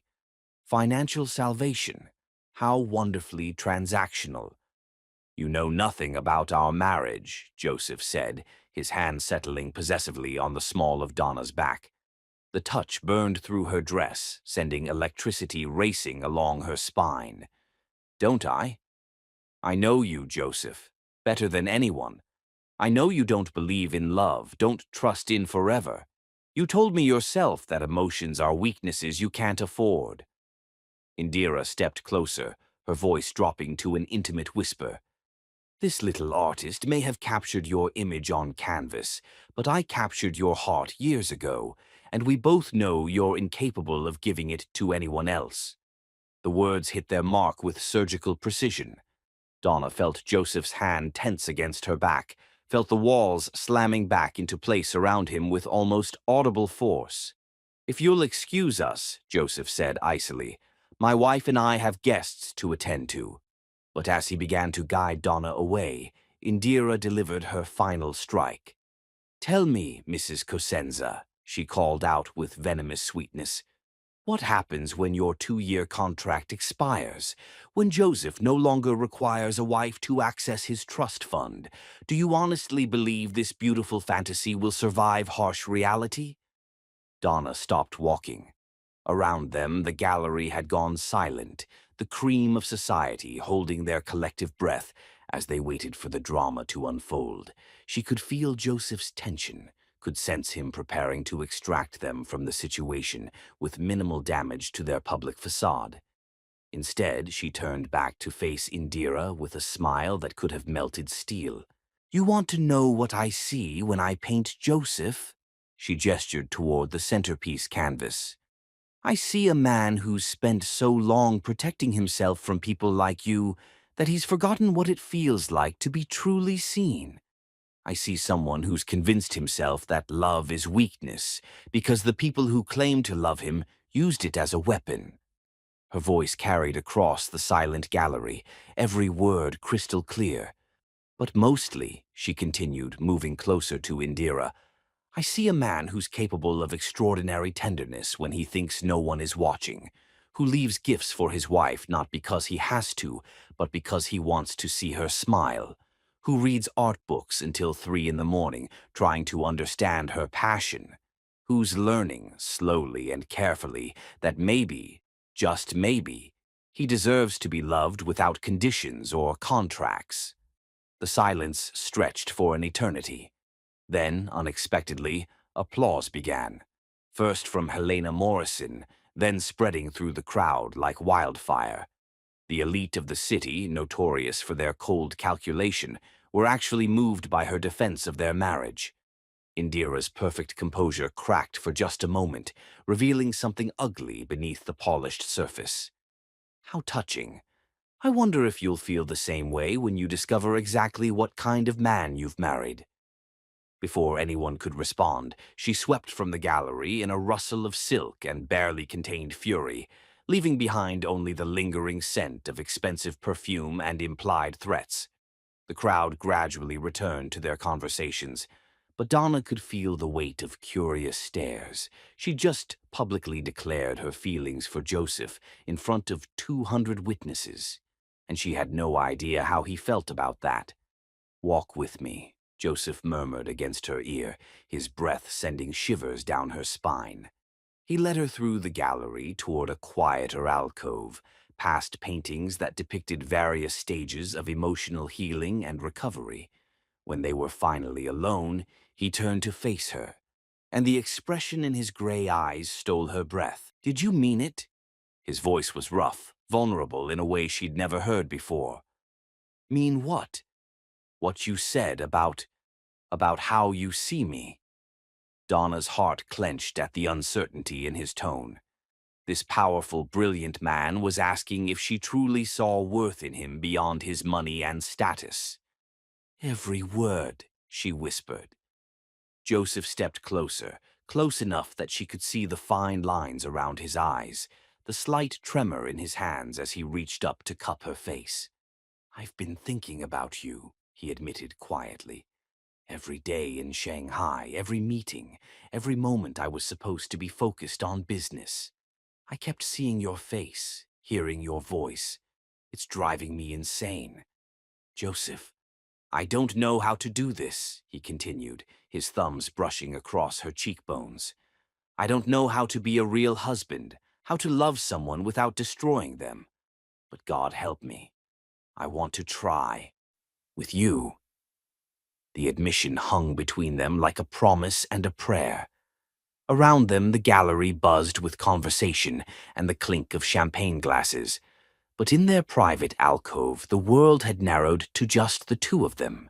Financial salvation. How wonderfully transactional. You know nothing about our marriage, Joseph said, his hand settling possessively on the small of Donna's back. The touch burned through her dress, sending electricity racing along her spine. Don't I? I know you, Joseph, better than anyone. I know you don't believe in love, don't trust in forever. You told me yourself that emotions are weaknesses you can't afford. Indira stepped closer, her voice dropping to an intimate whisper. This little artist may have captured your image on canvas, but I captured your heart years ago, and we both know you're incapable of giving it to anyone else. The words hit their mark with surgical precision. Donna felt Joseph's hand tense against her back, felt the walls slamming back into place around him with almost audible force. If you'll excuse us, Joseph said icily, my wife and I have guests to attend to. But as he began to guide Donna away, Indira delivered her final strike. Tell me, Mrs. Cosenza, she called out with venomous sweetness, what happens when your 2-year contract expires? When Joseph no longer requires a wife to access his trust fund? Do you honestly believe this beautiful fantasy will survive harsh reality? Donna stopped walking. Around them, the gallery had gone silent, the cream of society holding their collective breath as they waited for the drama to unfold. She could feel Joseph's tension, could sense him preparing to extract them from the situation with minimal damage to their public facade. Instead, she turned back to face Indira with a smile that could have melted steel. "You want to know what I see when I paint Joseph?" She gestured toward the centerpiece canvas. "I see a man who's spent so long protecting himself from people like you that he's forgotten what it feels like to be truly seen. I see someone who's convinced himself that love is weakness because the people who claim to love him used it as a weapon." Her voice carried across the silent gallery, every word crystal clear. "But mostly," she continued, moving closer to Indira, "I see a man who's capable of extraordinary tenderness when he thinks no one is watching, who leaves gifts for his wife not because he has to, but because he wants to see her smile, who reads art books until 3 in the morning, trying to understand her passion, who's learning, slowly and carefully, that maybe, just maybe, he deserves to be loved without conditions or contracts." The silence stretched for an eternity. Then, unexpectedly, applause began. First from Helena Morrison, then spreading through the crowd like wildfire. The elite of the city, notorious for their cold calculation, were actually moved by her defense of their marriage. Indira's perfect composure cracked for just a moment, revealing something ugly beneath the polished surface. "How touching. I wonder if you'll feel the same way when you discover exactly what kind of man you've married." Before anyone could respond, she swept from the gallery in a rustle of silk and barely contained fury, leaving behind only the lingering scent of expensive perfume and implied threats. The crowd gradually returned to their conversations, but Donna could feel the weight of curious stares. She just publicly declared her feelings for Joseph in front of 200 witnesses, and she had no idea how he felt about that. "Walk with me," Joseph murmured against her ear, his breath sending shivers down her spine. He led her through the gallery toward a quieter alcove, past paintings that depicted various stages of emotional healing and recovery. When they were finally alone, he turned to face her, and the expression in his gray eyes stole her breath. "Did you mean it?" His voice was rough, vulnerable in a way she'd never heard before. "Mean what?" "What you said about how you see me." Donna's heart clenched at the uncertainty in his tone. This powerful, brilliant man was asking if she truly saw worth in him beyond his money and status. "Every word," she whispered. Joseph stepped closer, close enough that she could see the fine lines around his eyes, the slight tremor in his hands as he reached up to cup her face. "I've been thinking about you," he admitted quietly. "Every day in Shanghai, every meeting, every moment I was supposed to be focused on business. I kept seeing your face, hearing your voice. It's driving me insane. Joseph, I don't know how to do this," he continued, his thumbs brushing across her cheekbones. "I don't know how to be a real husband, how to love someone without destroying them. But God help me. I want to try. With you." The admission hung between them like a promise and a prayer. Around them, the gallery buzzed with conversation and the clink of champagne glasses. But in their private alcove, the world had narrowed to just the two of them.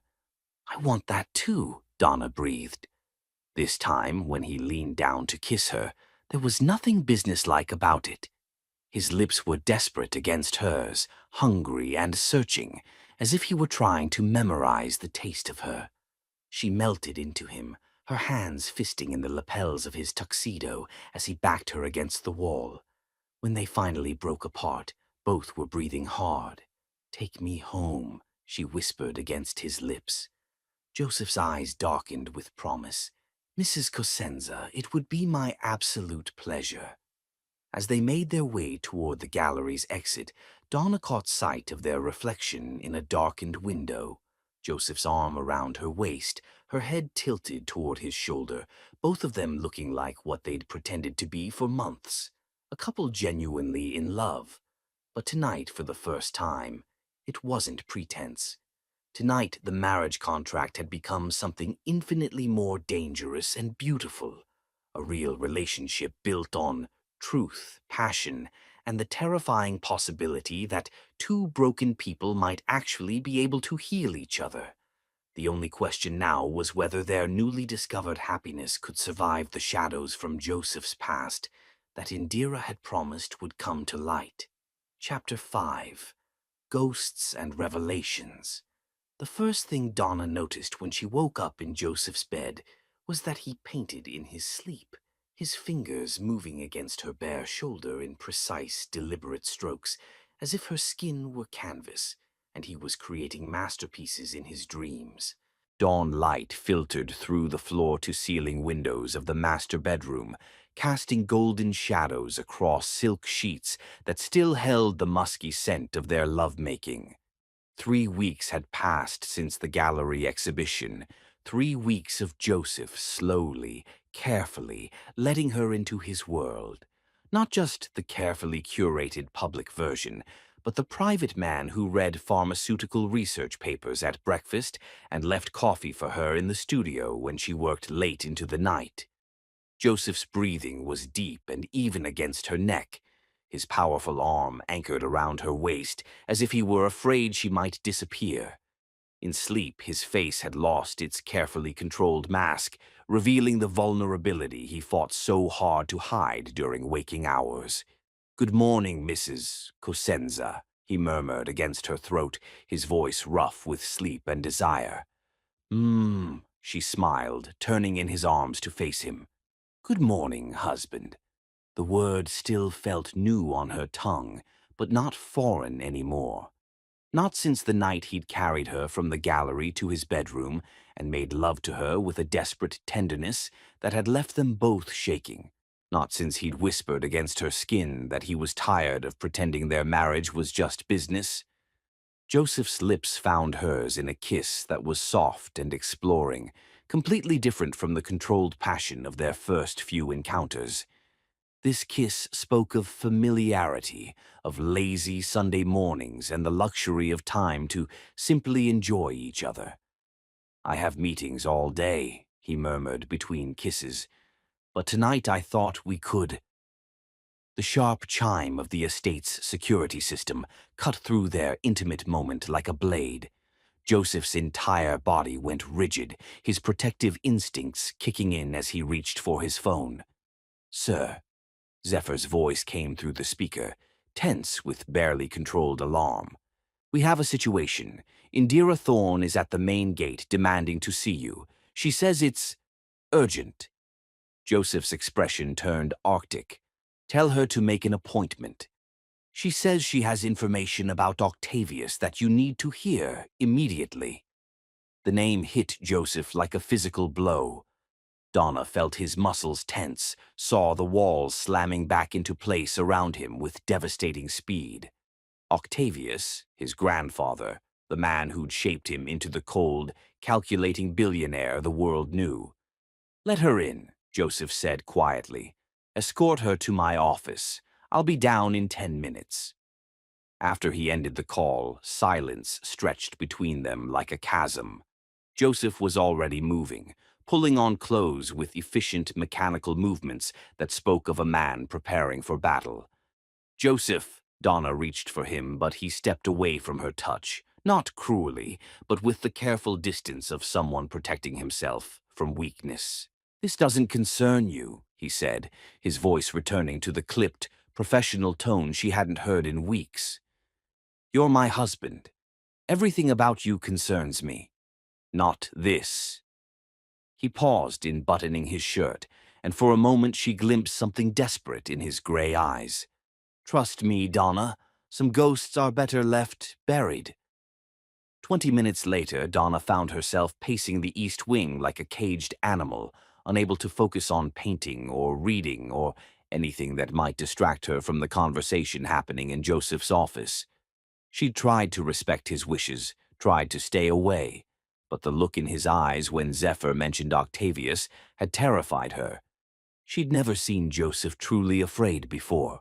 "I want that too," Donna breathed. This time, when he leaned down to kiss her, there was nothing businesslike about it. His lips were desperate against hers, hungry and searching, as if he were trying to memorize the taste of her. She melted into him, her hands fisting in the lapels of his tuxedo as he backed her against the wall. When they finally broke apart, both were breathing hard. "Take me home," she whispered against his lips. Joseph's eyes darkened with promise. "Mrs. Cosenza, it would be my absolute pleasure." As they made their way toward the gallery's exit, Donna caught sight of their reflection in a darkened window. Joseph's arm around her waist, her head tilted toward his shoulder, both of them looking like what they'd pretended to be for months. a couple genuinely in love. But tonight, for the first time, it wasn't pretense. Tonight, the marriage contract had become something infinitely more dangerous and beautiful. A real relationship built on truth, passion, and the terrifying possibility that two broken people might actually be able to heal each other. The only question now was whether their newly discovered happiness could survive the shadows from Joseph's past that Indira had promised would come to light. Chapter 5: Ghosts and Revelations. The first thing Donna noticed when she woke up in Joseph's bed was that he painted in his sleep, his fingers moving against her bare shoulder in precise, deliberate strokes, as if her skin were canvas, and he was creating masterpieces in his dreams. Dawn light filtered through the floor-to-ceiling windows of the master bedroom, casting golden shadows across silk sheets that still held the musky scent of their lovemaking. 3 weeks had passed since the gallery exhibition, 3 weeks of Joseph slowly, carefully, letting her into his world. Not just the carefully curated public version, but the private man who read pharmaceutical research papers at breakfast and left coffee for her in the studio when she worked late into the night. Joseph's breathing was deep and even against her neck, his powerful arm anchored around her waist as if he were afraid she might disappear. In sleep, his face had lost its carefully controlled mask, revealing the vulnerability he fought so hard to hide during waking hours. "Good morning, Mrs. Cosenza," he murmured against her throat, his voice rough with sleep and desire. She smiled, turning in his arms to face him. "Good morning, husband." The word still felt new on her tongue, but not foreign anymore. Not since the night he'd carried her from the gallery to his bedroom and made love to her with a desperate tenderness that had left them both shaking. Not since he'd whispered against her skin that he was tired of pretending their marriage was just business. Joseph's lips found hers in a kiss that was soft and exploring, completely different from the controlled passion of their first few encounters. This kiss spoke of familiarity, of lazy Sunday mornings and the luxury of time to simply enjoy each other. "I have meetings all day," he murmured between kisses, "but tonight I thought we could." The sharp chime of the estate's security system cut through their intimate moment like a blade. Joseph's entire body went rigid, his protective instincts kicking in as he reached for his phone. "Sir." Zephyr's voice came through the speaker, tense with barely controlled alarm. "We have a situation. Indira Thorne is at the main gate demanding to see you. She says it's urgent." Joseph's expression turned arctic. "Tell her to make an appointment. She says she has information about Octavius that you need to hear immediately." The name hit Joseph like a physical blow. Donna felt his muscles tense, saw the walls slamming back into place around him with devastating speed. Octavius, his grandfather, the man who'd shaped him into the cold, calculating billionaire the world knew. "Let her in," Joseph said quietly. "Escort her to my office. I'll be down in 10 minutes. After he ended the call, silence stretched between them like a chasm. Joseph was already moving, pulling on clothes with efficient mechanical movements that spoke of a man preparing for battle. "Joseph," Donna reached for him, but he stepped away from her touch, not cruelly, but with the careful distance of someone protecting himself from weakness. "This doesn't concern you," he said, his voice returning to the clipped, professional tone she hadn't heard in weeks. "You're my husband. Everything about you concerns me. Not this." He paused in buttoning his shirt, and for a moment she glimpsed something desperate in his gray eyes. "Trust me, Donna, some ghosts are better left buried." 20 minutes later, Donna found herself pacing the east wing like a caged animal, unable to focus on painting or reading or anything that might distract her from the conversation happening in Joseph's office. She'd tried to respect his wishes, tried to stay away, but the look in his eyes when Zephyr mentioned Octavius had terrified her. She'd never seen Joseph truly afraid before.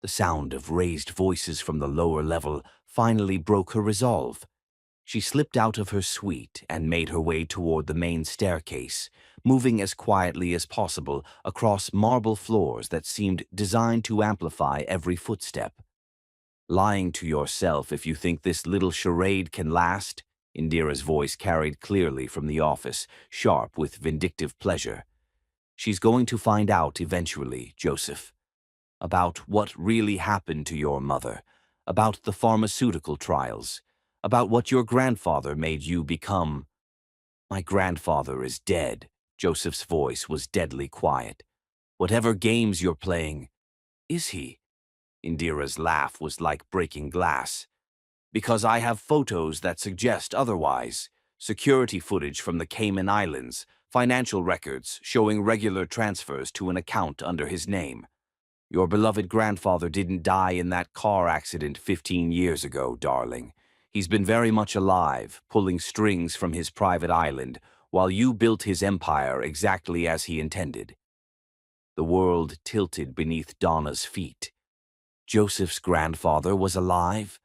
The sound of raised voices from the lower level finally broke her resolve. She slipped out of her suite and made her way toward the main staircase, moving as quietly as possible across marble floors that seemed designed to amplify every footstep. Lying to yourself if you think this little charade can last, Indira's voice carried clearly from the office, sharp with vindictive pleasure. She's going to find out eventually, Joseph, about what really happened to your mother, about the pharmaceutical trials, about what your grandfather made you become. My grandfather is dead. Joseph's voice was deadly quiet. Whatever games you're playing, is he? Indira's laugh was like breaking glass. Because I have photos that suggest otherwise. Security footage from the Cayman Islands, financial records showing regular transfers to an account under his name. Your beloved grandfather didn't die in that car accident 15 years ago, darling. He's been very much alive, pulling strings from his private island, while you built his empire exactly as he intended. The world tilted beneath Donna's feet. Joseph's grandfather was alive?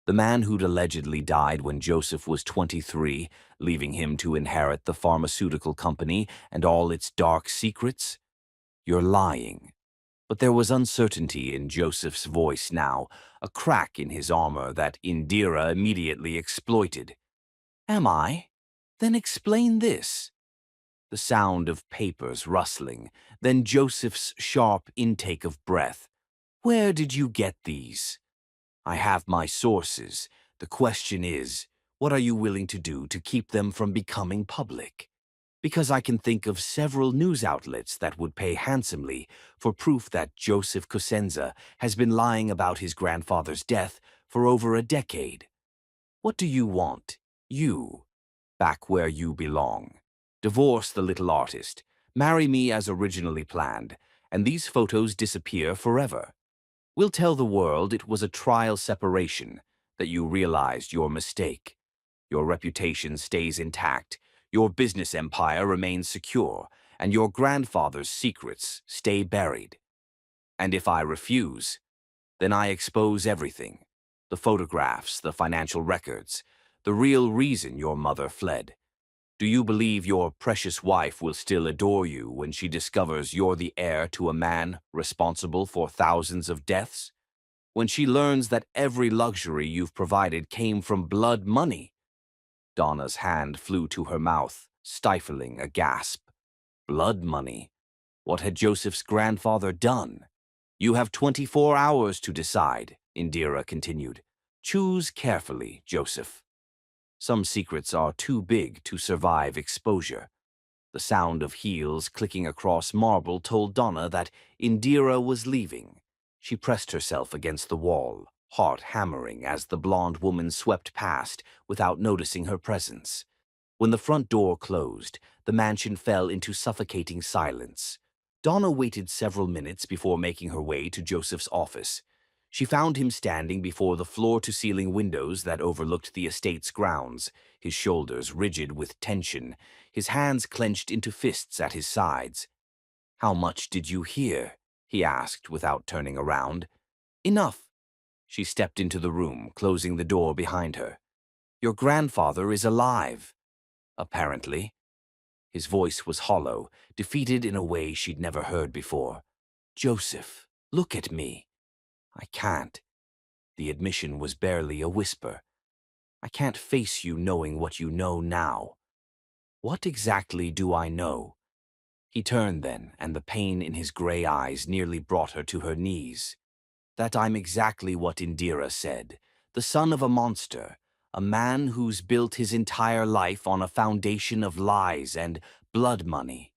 The man who'd allegedly died when Joseph was 23, leaving him to inherit the pharmaceutical company and all its dark secrets? You're lying. But there was uncertainty in Joseph's voice now, a crack in his armor that Indira immediately exploited. Am I? Then explain this. The sound of papers rustling, then Joseph's sharp intake of breath. Where did you get these? I have my sources. The question is, what are you willing to do to keep them from becoming public? Because I can think of several news outlets that would pay handsomely for proof that Joseph Cosenza has been lying about his grandfather's death for over a decade. What do you want? You. Back where you belong. Divorce the little artist. Marry me as originally planned, and these photos disappear forever. We'll tell the world it was a trial separation, that you realized your mistake. Your reputation stays intact, your business empire remains secure, and your grandfather's secrets stay buried. And if I refuse, then I expose everything. The photographs, the financial records, the real reason your mother fled. Do you believe your precious wife will still adore you when she discovers you're the heir to a man responsible for thousands of deaths? When she learns that every luxury you've provided came from blood money? Donna's hand flew to her mouth, stifling a gasp. Blood money? What had Joseph's grandfather done? You have 24 hours to decide, Indira continued. Choose carefully, Joseph. Some secrets are too big to survive exposure. The sound of heels clicking across marble told Donna that Indira was leaving. She pressed herself against the wall, heart hammering as the blonde woman swept past without noticing her presence. When the front door closed, the mansion fell into suffocating silence. Donna waited several minutes before making her way to Joseph's office. She found him standing before the floor-to-ceiling windows that overlooked the estate's grounds, his shoulders rigid with tension, his hands clenched into fists at his sides. "How much did you hear?" he asked without turning around. "Enough." She stepped into the room, closing the door behind her. "Your grandfather is alive." Apparently. His voice was hollow, defeated in a way she'd never heard before. "Joseph, look at me." "I can't." The admission was barely a whisper. "I can't face you knowing what you know now." "What exactly do I know?" He turned then, and the pain in his gray eyes nearly brought her to her knees. "That I'm exactly what Indira said, the son of a monster, a man who's built his entire life on a foundation of lies and blood money.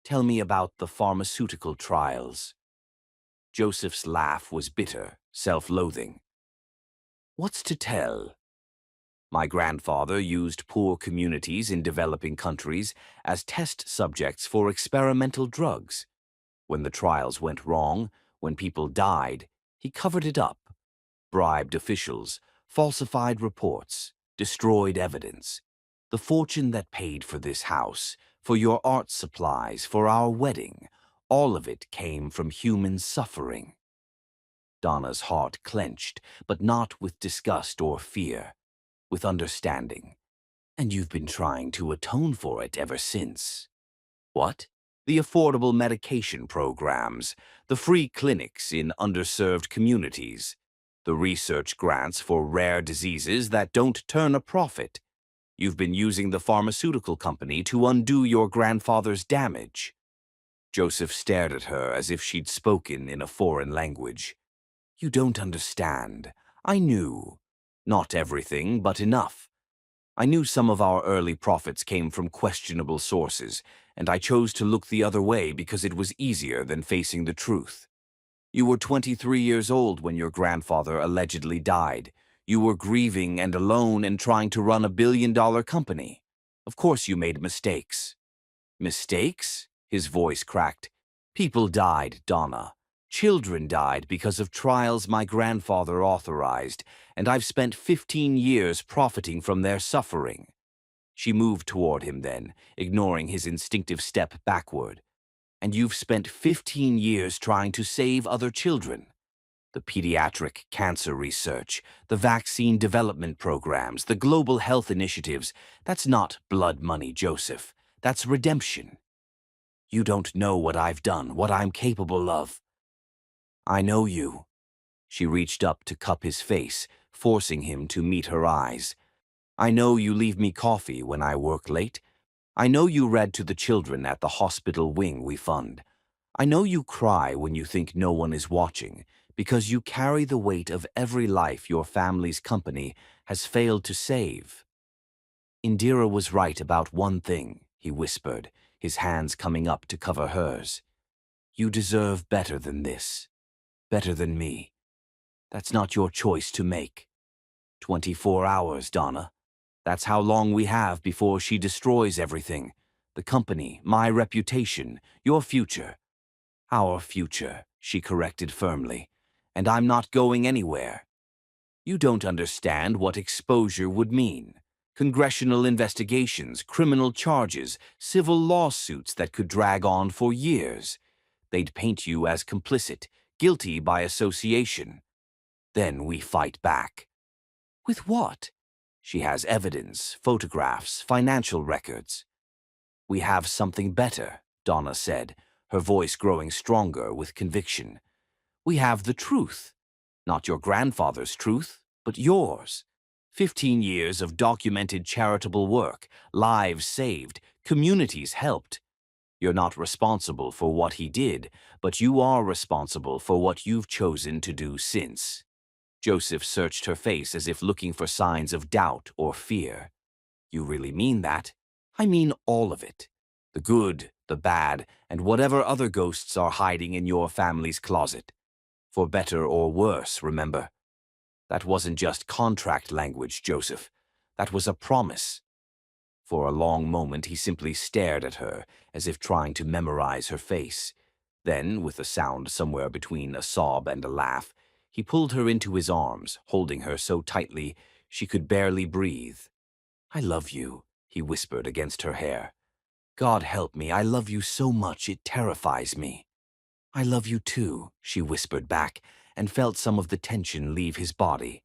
Tell me about the pharmaceutical trials." Joseph's laugh was bitter, self-loathing. "What's to tell? My grandfather used poor communities in developing countries as test subjects for experimental drugs. When the trials went wrong, when people died, he covered it up, bribed officials, falsified reports, destroyed evidence. The fortune that paid for this house, for your art supplies, for our wedding, all of it came from human suffering. Donna's heart clenched, but not with disgust or fear, with understanding. And you've been trying to atone for it ever since. What? The affordable medication programs, the free clinics in underserved communities, the research grants for rare diseases that don't turn a profit. You've been using the pharmaceutical company to undo your grandfather's damage. Joseph stared at her as if she'd spoken in a foreign language. You don't understand. I knew. Not everything, but enough. I knew some of our early profits came from questionable sources, and I chose to look the other way because it was easier than facing the truth. You were 23 years old when your grandfather allegedly died. You were grieving and alone and trying to run a billion-dollar company. Of course you made mistakes. Mistakes? His voice cracked. People died, Donna. Children died because of trials my grandfather authorized, and I've spent 15 years profiting from their suffering. She moved toward him then, ignoring his instinctive step backward. And you've spent 15 years trying to save other children. The pediatric cancer research, the vaccine development programs, the global health initiatives, that's not blood money, Joseph. That's redemption. You don't know what I've done, what I'm capable of. I know you. She reached up to cup his face, forcing him to meet her eyes. I know you leave me coffee when I work late. I know you read to the children at the hospital wing we fund. I know you cry when you think no one is watching, because you carry the weight of every life your family's company has failed to save. Indira was right about one thing, he whispered, his hands coming up to cover hers. You deserve better than this. Better than me. That's not your choice to make. 24 hours, Donna. That's how long we have before she destroys everything. The company, my reputation, your future. Our future, she corrected firmly. And I'm not going anywhere. You don't understand what exposure would mean. Congressional investigations, criminal charges, civil lawsuits that could drag on for years. They'd paint you as complicit, guilty by association. Then we fight back. With what? She has evidence, photographs, financial records. We have something better, Donna said, her voice growing stronger with conviction. We have the truth. Not your grandfather's truth, but yours. 15 years of documented charitable work, lives saved, communities helped. You're not responsible for what he did, but you are responsible for what you've chosen to do since. Joseph searched her face as if looking for signs of doubt or fear. You really mean that? I mean all of it. The good, the bad, and whatever other ghosts are hiding in your family's closet. For better or worse, remember. That wasn't just contract language, Joseph. That was a promise. For a long moment he simply stared at her, as if trying to memorize her face. Then, with a sound somewhere between a sob and a laugh, he pulled her into his arms, holding her so tightly she could barely breathe. I love you, he whispered against her hair. God help me, I love you so much it terrifies me. I love you too, she whispered back, and felt some of the tension leave his body.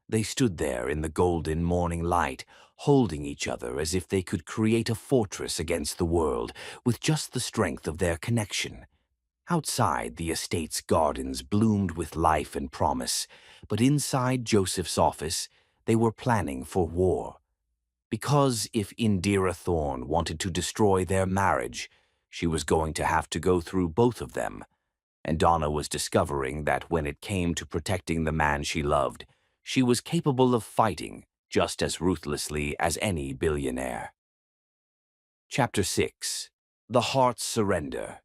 They stood there in the golden morning light, holding each other as if they could create a fortress against the world with just the strength of their connection. Outside, the estate's gardens bloomed with life and promise, but inside Joseph's office, they were planning for war. Because if Indira Thorne wanted to destroy their marriage, she was going to have to go through both of them. And Donna was discovering that when it came to protecting the man she loved, she was capable of fighting just as ruthlessly as any billionaire. Chapter 6. The Heart's Surrender.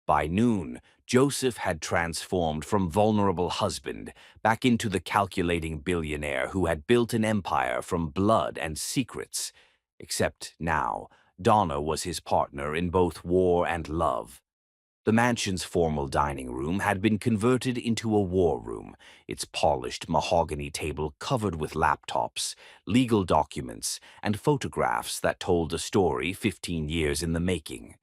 By noon, Joseph had transformed from vulnerable husband back into the calculating billionaire who had built an empire from blood and secrets. Except now, Donna was his partner in both war and love. The mansion's formal dining room had been converted into a war room, its polished mahogany table covered with laptops, legal documents, and photographs that told a story 15 years in the making.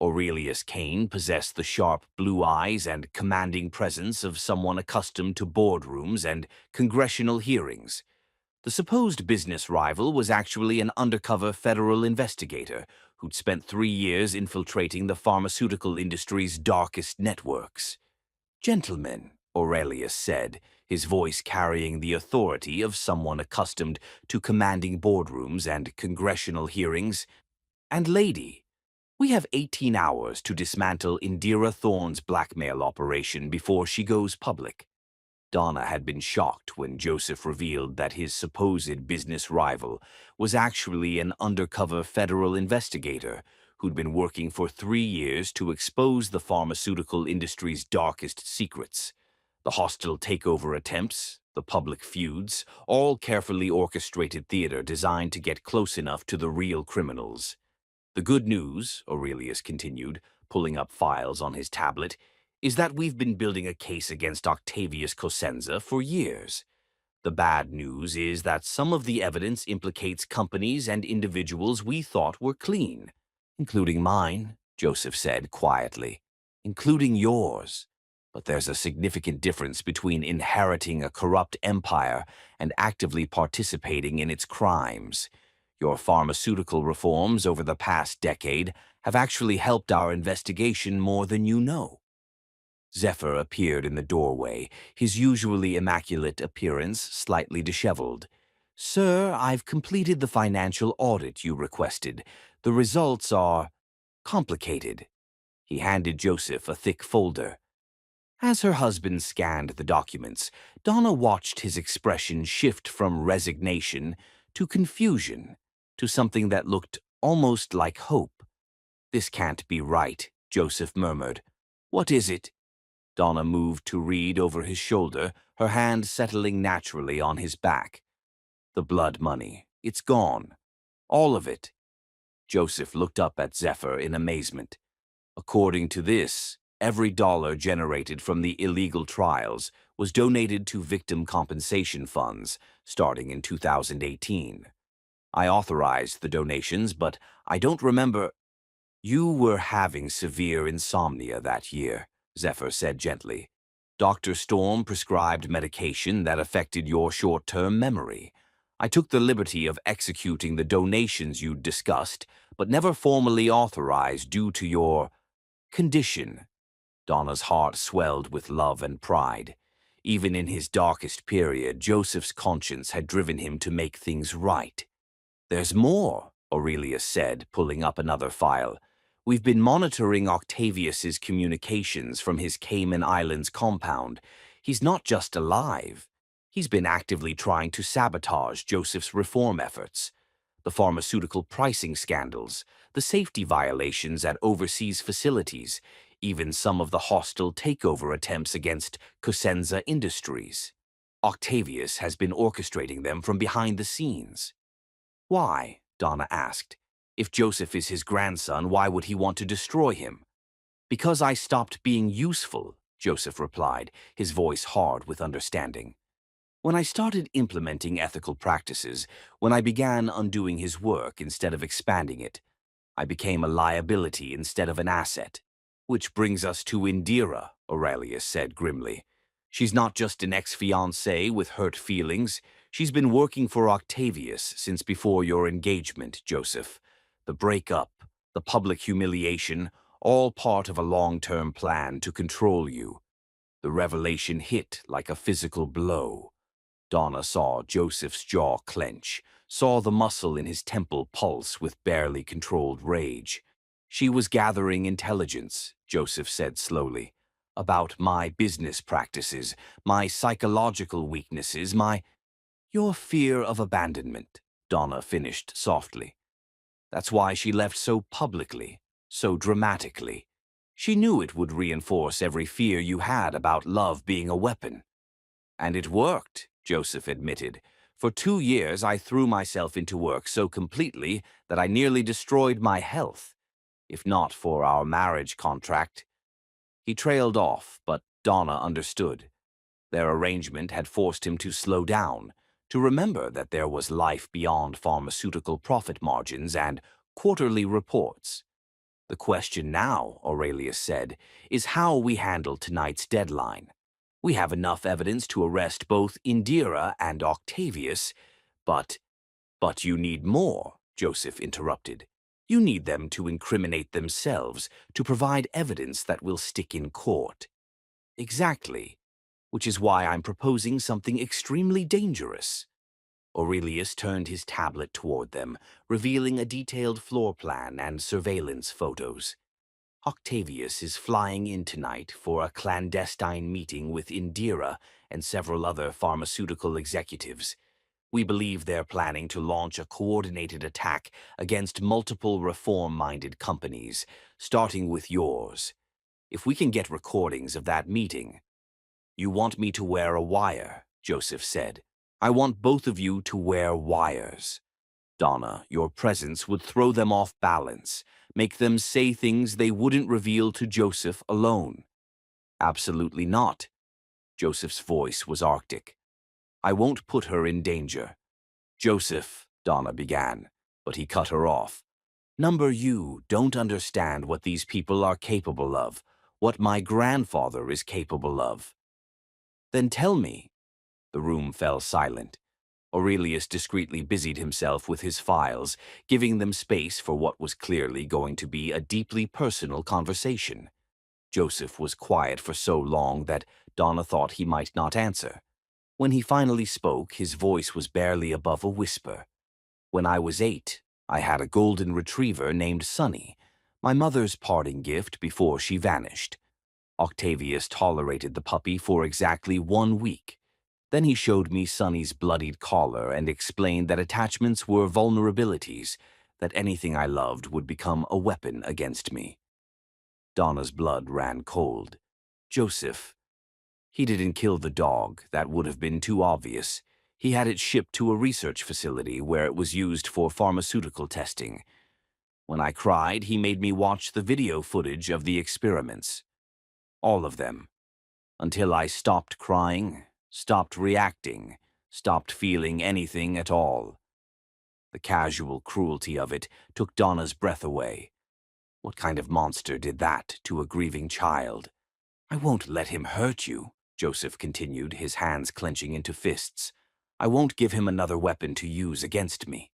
Aurelius Kane possessed the sharp blue eyes and commanding presence of someone accustomed to boardrooms and congressional hearings. The supposed business rival was actually an undercover federal investigator who'd spent 3 years infiltrating the pharmaceutical industry's darkest networks. "Gentlemen," Aurelius said, his voice carrying the authority of someone accustomed to commanding boardrooms and congressional hearings, "and lady, we have 18 hours to dismantle Indira Thorne's blackmail operation before she goes public." Donna had been shocked when Joseph revealed that his supposed business rival was actually an undercover federal investigator who'd been working for 3 years to expose the pharmaceutical industry's darkest secrets. The hostile takeover attempts, the public feuds, all carefully orchestrated theater designed to get close enough to the real criminals. "The good news," Aurelius continued, pulling up files on his tablet, "is that we've been building a case against Octavius Cosenza for years. The bad news is that some of the evidence implicates companies and individuals we thought were clean." "Including mine," Joseph said quietly. "Including yours. But there's a significant difference between inheriting a corrupt empire and actively participating in its crimes. Your pharmaceutical reforms over the past decade have actually helped our investigation more than you know." Zephyr appeared in the doorway, his usually immaculate appearance slightly disheveled. "Sir, I've completed the financial audit you requested. The results are complicated." He handed Joseph a thick folder. As her husband scanned the documents, Donna watched his expression shift from resignation to confusion, to something that looked almost like hope. "This can't be right," Joseph murmured. "What is it?" Donna moved to read over his shoulder, her hand settling naturally on his back. "The blood money. It's gone. All of it." Joseph looked up at Zephyr in amazement. "According to this, every dollar generated from the illegal trials was donated to victim compensation funds starting in 2018. I authorized the donations, but I don't remember—" "You were having severe insomnia that year," Zephyr said gently. "Dr. Storm prescribed medication that affected your short-term memory. I took the liberty of executing the donations you'd discussed, but never formally authorized due to your condition." Donna's heart swelled with love and pride. Even in his darkest period, Joseph's conscience had driven him to make things right. "There's more," Aurelius said, pulling up another file. "We've been monitoring Octavius's communications from his Cayman Islands compound. He's not just alive. He's been actively trying to sabotage Joseph's reform efforts. The pharmaceutical pricing scandals, the safety violations at overseas facilities, even some of the hostile takeover attempts against Cosenza Industries. Octavius has been orchestrating them from behind the scenes." "Why?" Donna asked. "If Joseph is his grandson, why would he want to destroy him?" "Because I stopped being useful," Joseph replied, his voice hard with understanding. "When I started implementing ethical practices, when I began undoing his work instead of expanding it, I became a liability instead of an asset." "Which brings us to Indira," Aurelius said grimly. "She's not just an ex-fiancée with hurt feelings. She's been working for Octavius since before your engagement, Joseph. The breakup, the public humiliation, all part of a long-term plan to control you." The revelation hit like a physical blow. Donna saw Joseph's jaw clench, saw the muscle in his temple pulse with barely controlled rage. "She was gathering intelligence," Joseph said slowly, "about my business practices, my psychological weaknesses, your fear of abandonment," Donna finished softly. "That's why she left so publicly, so dramatically. She knew it would reinforce every fear you had about love being a weapon." "And it worked," Joseph admitted. "For 2 years I threw myself into work so completely that I nearly destroyed my health. If not for our marriage contract—" He trailed off, but Donna understood. Their arrangement had forced him to slow down, to remember that there was life beyond pharmaceutical profit margins and quarterly reports. The question now, Aurelius said, is how we handle tonight's deadline. We have enough evidence to arrest both Indira and Octavius, but you need more, Joseph interrupted. You need them to incriminate themselves, to provide evidence that will stick in court. Exactly, which is why I'm proposing something extremely dangerous. Aurelius turned his tablet toward them, revealing a detailed floor plan and surveillance photos. Octavius is flying in tonight for a clandestine meeting with Indira and several other pharmaceutical executives. We believe they're planning to launch a coordinated attack against multiple reform-minded companies, starting with yours. If we can get recordings of that meeting. You want me to wear a wire, Joseph said. I want both of you to wear wires. Donna, your presence would throw them off balance, make them say things they wouldn't reveal to Joseph alone. Absolutely not. Joseph's voice was arctic. I won't put her in danger. Joseph, Donna began, but he cut her off. You don't understand what these people are capable of, what my grandfather is capable of. Then tell me. The room fell silent. Aurelius discreetly busied himself with his files, giving them space for what was clearly going to be a deeply personal conversation. Joseph was quiet for so long that Donna thought he might not answer. When he finally spoke, his voice was barely above a whisper. When I was 8, I had a golden retriever named Sunny, my mother's parting gift before she vanished. Octavius tolerated the puppy for exactly 1 week. Then he showed me Sunny's bloodied collar and explained that attachments were vulnerabilities, that anything I loved would become a weapon against me. Donna's blood ran cold. Joseph. He didn't kill the dog, that would have been too obvious. He had it shipped to a research facility where it was used for pharmaceutical testing. When I cried, he made me watch the video footage of the experiments. All of them. Until I stopped crying, stopped reacting, stopped feeling anything at all. The casual cruelty of it took Donna's breath away. What kind of monster did that to a grieving child? I won't let him hurt you, Joseph continued, his hands clenching into fists. I won't give him another weapon to use against me.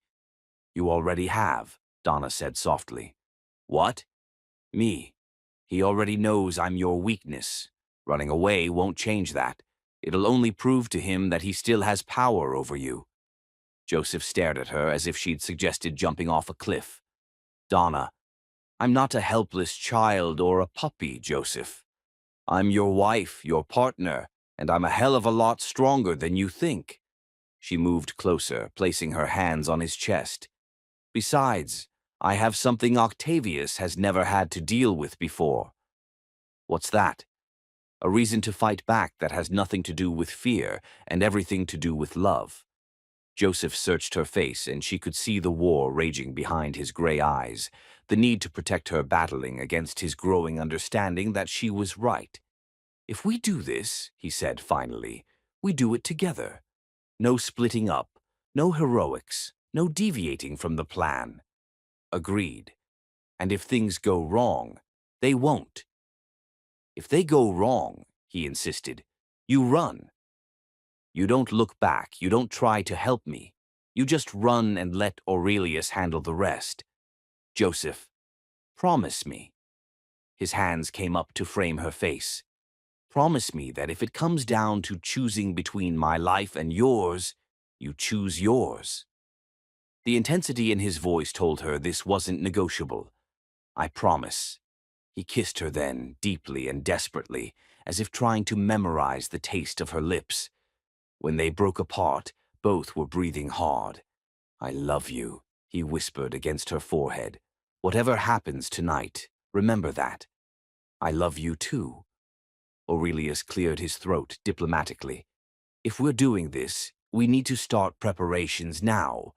You already have, Donna said softly. What? Me. He already knows I'm your weakness. Running away won't change that. It'll only prove to him that he still has power over you. Joseph stared at her as if she'd suggested jumping off a cliff. Donna, I'm not a helpless child or a puppy, Joseph. I'm your wife, your partner, and I'm a hell of a lot stronger than you think. She moved closer, placing her hands on his chest. Besides, I have something Octavius has never had to deal with before. What's that? A reason to fight back that has nothing to do with fear and everything to do with love. Joseph searched her face, and she could see the war raging behind his gray eyes, the need to protect her battling against his growing understanding that she was right. If we do this, he said finally, we do it together. No splitting up, no heroics, no deviating from the plan. Agreed. And if things go wrong, they won't. If they go wrong, he insisted, you run. You don't look back, you don't try to help me. You just run and let Aurelius handle the rest. Joseph, promise me. His hands came up to frame her face. Promise me that if it comes down to choosing between my life and yours, you choose yours. The intensity in his voice told her this wasn't negotiable. I promise. He kissed her then, deeply and desperately, as if trying to memorize the taste of her lips. When they broke apart, both were breathing hard. I love you, he whispered against her forehead. Whatever happens tonight, remember that. I love you too. Aurelius cleared his throat diplomatically. If we're doing this, we need to start preparations now.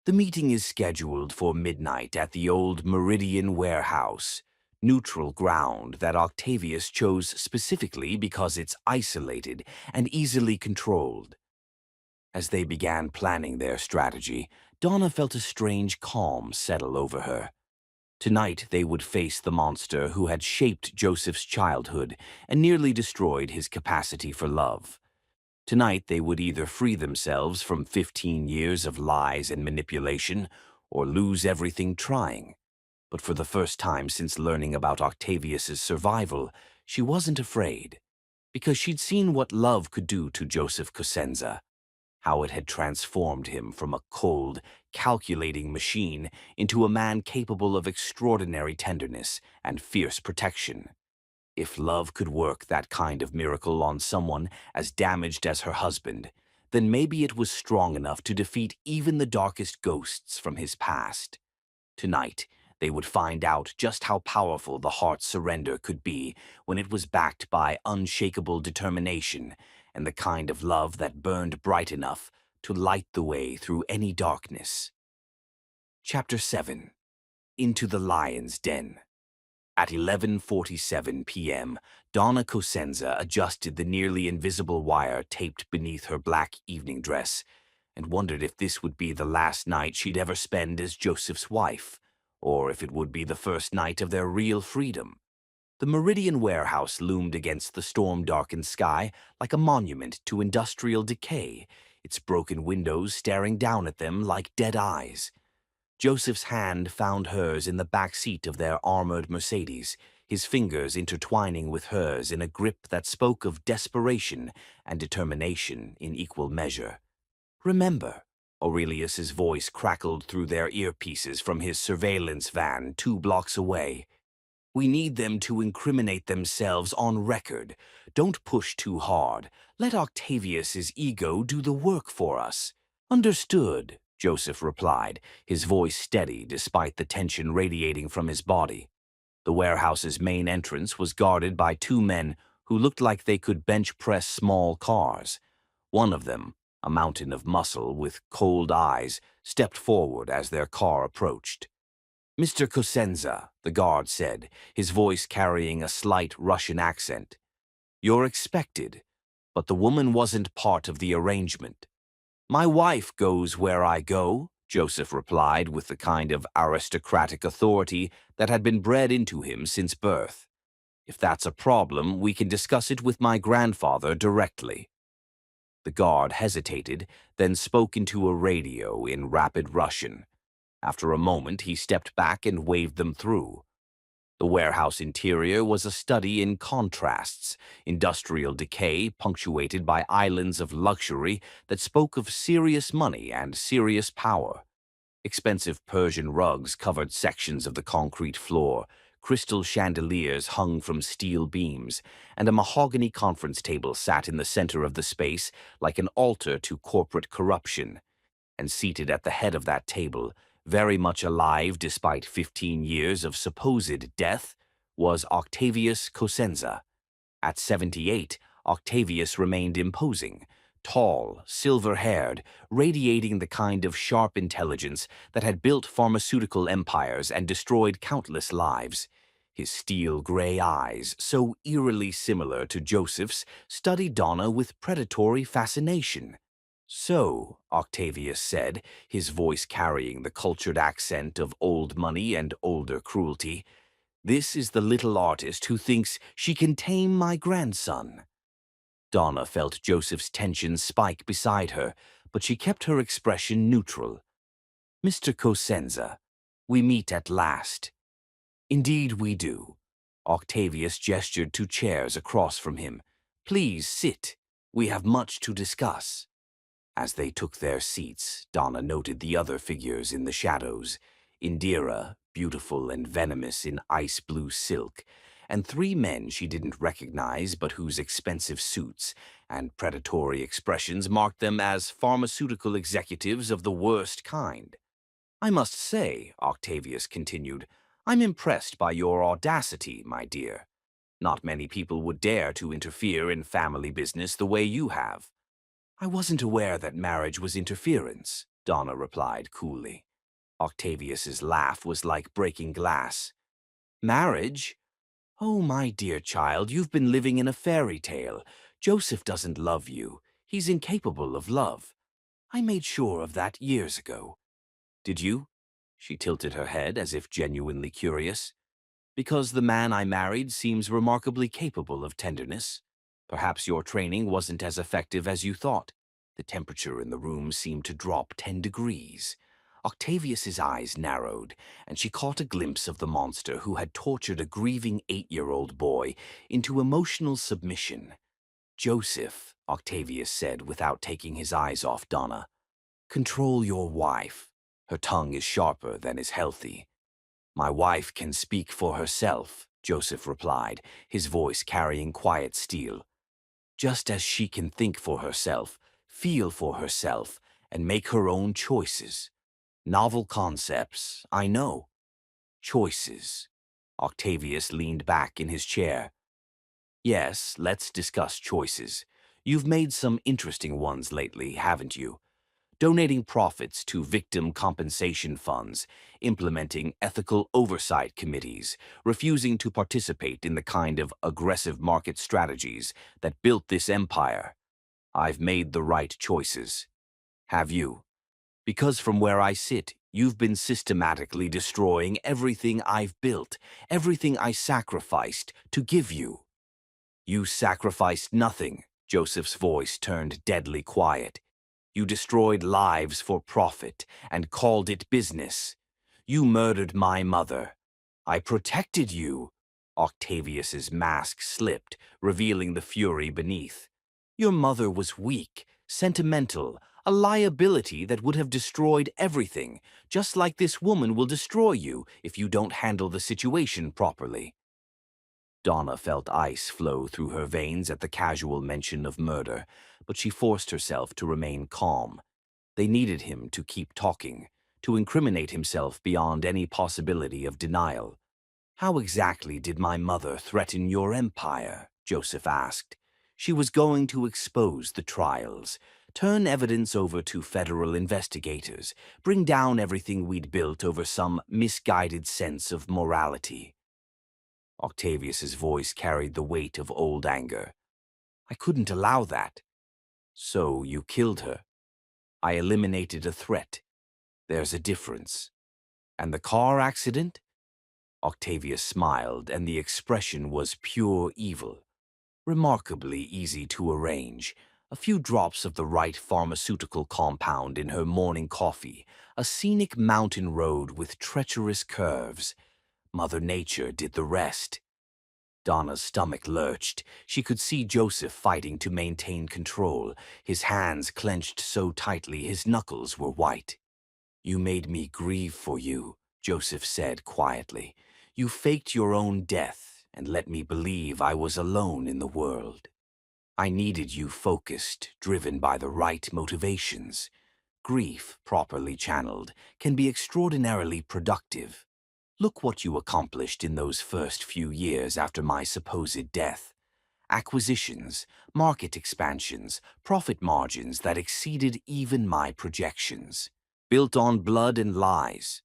The meeting is scheduled for midnight at the old Meridian warehouse, neutral ground that Octavius chose specifically because it's isolated and easily controlled. As they began planning their strategy, Donna felt a strange calm settle over her. Tonight they would face the monster who had shaped Joseph's childhood and nearly destroyed his capacity for love. Tonight they would either free themselves from 15 years of lies and manipulation or lose everything trying. But for the first time since learning about Octavius's survival, she wasn't afraid, because she'd seen what love could do to Joseph Cosenza, how it had transformed him from a cold, calculating machine into a man capable of extraordinary tenderness and fierce protection. If love could work that kind of miracle on someone as damaged as her husband, then maybe it was strong enough to defeat even the darkest ghosts from his past. Tonight, they would find out just how powerful the heart's surrender could be when it was backed by unshakable determination and the kind of love that burned bright enough to light the way through any darkness. Chapter 7. Into the Lion's Den. At 11:47 p.m., Donna Cosenza adjusted the nearly invisible wire taped beneath her black evening dress and wondered if this would be the last night she'd ever spend as Joseph's wife, or if it would be the first night of their real freedom. The Meridian warehouse loomed against the storm-darkened sky like a monument to industrial decay, its broken windows staring down at them like dead eyes. Joseph's hand found hers in the back seat of their armored Mercedes, his fingers intertwining with hers in a grip that spoke of desperation and determination in equal measure. "Remember," Aurelius's voice crackled through their earpieces from his surveillance van 2 blocks away. "We need them to incriminate themselves on record. Don't push too hard. Let Octavius's ego do the work for us." "Understood," Joseph replied, his voice steady despite the tension radiating from his body. The warehouse's main entrance was guarded by 2 men who looked like they could bench-press small cars. One of them, a mountain of muscle with cold eyes, stepped forward as their car approached. "Mr. Cosenza," the guard said, his voice carrying a slight Russian accent. "You're expected, but the woman wasn't part of the arrangement." "My wife goes where I go," Joseph replied with the kind of aristocratic authority that had been bred into him since birth. "If that's a problem, we can discuss it with my grandfather directly." The guard hesitated, then spoke into a radio in rapid Russian. After a moment, he stepped back and waved them through. The warehouse interior was a study in contrasts, industrial decay punctuated by islands of luxury that spoke of serious money and serious power. Expensive Persian rugs covered sections of the concrete floor, crystal chandeliers hung from steel beams, and a mahogany conference table sat in the center of the space like an altar to corporate corruption. And seated at the head of that table, very much alive despite 15 years of supposed death, was Octavius Cosenza. At 78, Octavius remained imposing, tall, silver-haired, radiating the kind of sharp intelligence that had built pharmaceutical empires and destroyed countless lives. His steel-gray eyes, so eerily similar to Joseph's, studied Donna with predatory fascination. "So," Octavius said, his voice carrying the cultured accent of old money and older cruelty, "this is the little artist who thinks she can tame my grandson." Donna felt Joseph's tension spike beside her, but she kept her expression neutral. "Mr. Cosenza, we meet at last." "Indeed we do." Octavius gestured to chairs across from him. "Please sit. We have much to discuss." As they took their seats, Donna noted the other figures in the shadows: Indira, beautiful and venomous in ice-blue silk, and 3 men she didn't recognize but whose expensive suits and predatory expressions marked them as pharmaceutical executives of the worst kind. "I must say," Octavius continued, "I'm impressed by your audacity, my dear. Not many people would dare to interfere in family business the way you have." "I wasn't aware that marriage was interference," Donna replied coolly. Octavius's laugh was like breaking glass. "Marriage? Oh, my dear child, you've been living in a fairy tale. Joseph doesn't love you. He's incapable of love. I made sure of that years ago." "Did you?" She tilted her head as if genuinely curious. Because the man I married seems remarkably capable of tenderness. Perhaps your training wasn't as effective as you thought. The temperature in the room seemed to drop 10 degrees. Octavius's eyes narrowed, and she caught a glimpse of the monster who had tortured a grieving 8-year-old boy into emotional submission. Joseph, Octavius said without taking his eyes off Donna. Control your wife. Her tongue is sharper than is healthy. My wife can speak for herself, Joseph replied, his voice carrying quiet steel. Just as she can think for herself, feel for herself, and make her own choices. Novel concepts, I know. Choices. Octavius leaned back in his chair. Yes, let's discuss choices. You've made some interesting ones lately, haven't you? Donating profits to victim compensation funds, implementing ethical oversight committees, refusing to participate in the kind of aggressive market strategies that built this empire. I've made the right choices. Have you? Because from where I sit, you've been systematically destroying everything I've built, everything I sacrificed to give you. You sacrificed nothing. Joseph's voice turned deadly quiet. You destroyed lives for profit and called it business. You murdered my mother. I protected you. Octavius's mask slipped, revealing the fury beneath. Your mother was weak, sentimental, a liability that would have destroyed everything, just like this woman will destroy you if you don't handle the situation properly. Donna felt ice flow through her veins at the casual mention of murder, but she forced herself to remain calm. They needed him to keep talking, to incriminate himself beyond any possibility of denial. How exactly did my mother threaten your empire? Joseph asked. She was going to expose the trials, turn evidence over to federal investigators, bring down everything we'd built over some misguided sense of morality. Octavius's voice carried the weight of old anger. I couldn't allow that. So you killed her. I eliminated a threat. There's a difference. And the car accident? Octavius smiled, and the expression was pure evil. Remarkably easy to arrange. A few drops of the right pharmaceutical compound in her morning coffee, a scenic mountain road with treacherous curves. Mother Nature did the rest. Donna's stomach lurched. She could see Joseph fighting to maintain control, his hands clenched so tightly his knuckles were white. You made me grieve for you, Joseph said quietly. You faked your own death and let me believe I was alone in the world. I needed you focused, driven by the right motivations. Grief, properly channeled, can be extraordinarily productive. Look what you accomplished in those first few years after my supposed death. Acquisitions, market expansions, profit margins that exceeded even my projections. Built on blood and lies.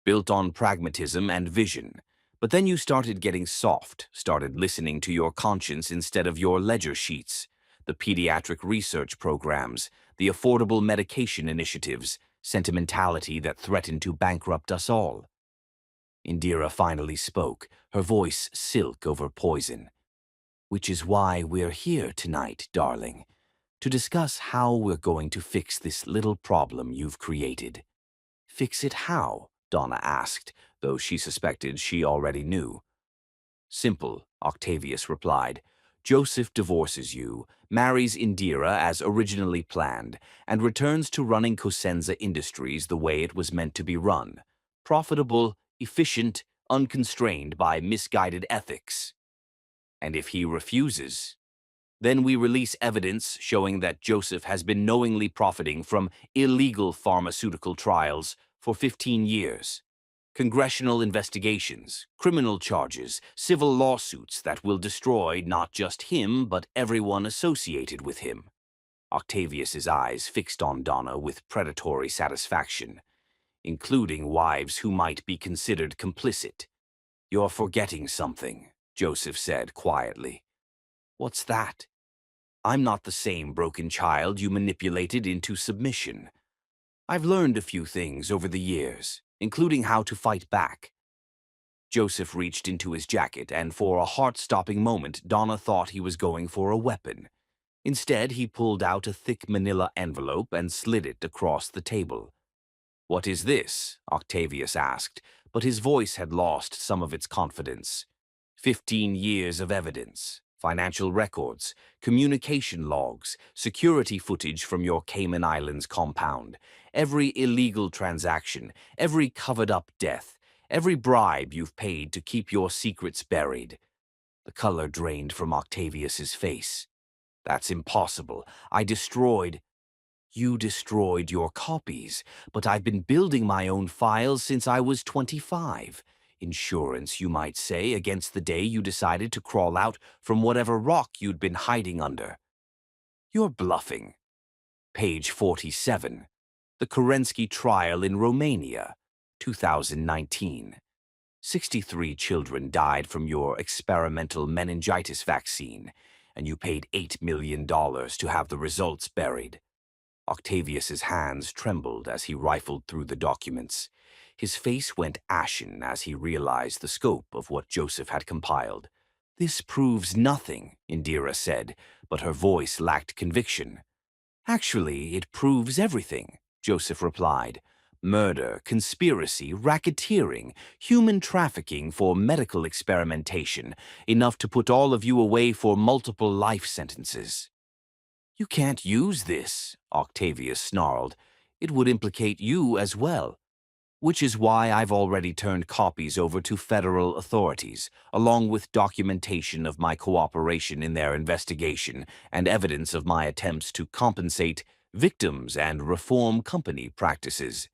Built on pragmatism and vision. But then you started getting soft, started listening to your conscience instead of your ledger sheets. The pediatric research programs, the affordable medication initiatives, sentimentality that threatened to bankrupt us all. Indira finally spoke, her voice silk over poison. Which is why we're here tonight, darling, to discuss how we're going to fix this little problem you've created. Fix it how? Donna asked, though she suspected she already knew. Simple, Octavius replied. Joseph divorces you, marries Indira as originally planned, and returns to running Cosenza Industries the way it was meant to be run. Profitable, efficient, unconstrained by misguided ethics. And if he refuses, then we release evidence showing that Joseph has been knowingly profiting from illegal pharmaceutical trials for 15 years. Congressional investigations, criminal charges, civil lawsuits that will destroy not just him but everyone associated with him. Octavius's eyes fixed on Donna with predatory satisfaction, including wives who might be considered complicit. You're forgetting something, Joseph said quietly. What's that? I'm not the same broken child you manipulated into submission. I've learned a few things over the years. including how to fight back. Joseph reached into his jacket, and for a heart-stopping moment, Donna thought he was going for a weapon. Instead, he pulled out a thick manila envelope and slid it across the table. "What is this?" Octavius asked, but his voice had lost some of its confidence. 15 years of evidence, financial records, communication logs, security footage from your Cayman Islands compound, every illegal transaction, every covered-up death, every bribe you've paid to keep your secrets buried. The color drained from Octavius's face. "That's impossible. You destroyed your copies, but I've been building my own files since I was 25. Insurance, you might say, against the day you decided to crawl out from whatever rock you'd been hiding under." "You're bluffing." Page 47. The Kerensky trial in Romania, 2019. 63 children died from your experimental meningitis vaccine, and you paid $8 million to have the results buried. Octavius's hands trembled as he rifled through the documents. His face went ashen as he realized the scope of what Joseph had compiled. "This proves nothing," Indira said, but her voice lacked conviction. "Actually, it proves everything," Joseph replied. "Murder, conspiracy, racketeering, human trafficking for medical experimentation, enough to put all of you away for multiple life sentences." "You can't use this," Octavius snarled. "It would implicate you as well. Which is why I've already turned copies over to federal authorities, along with documentation of my cooperation in their investigation and evidence of my attempts to compensate victims and reform company practices."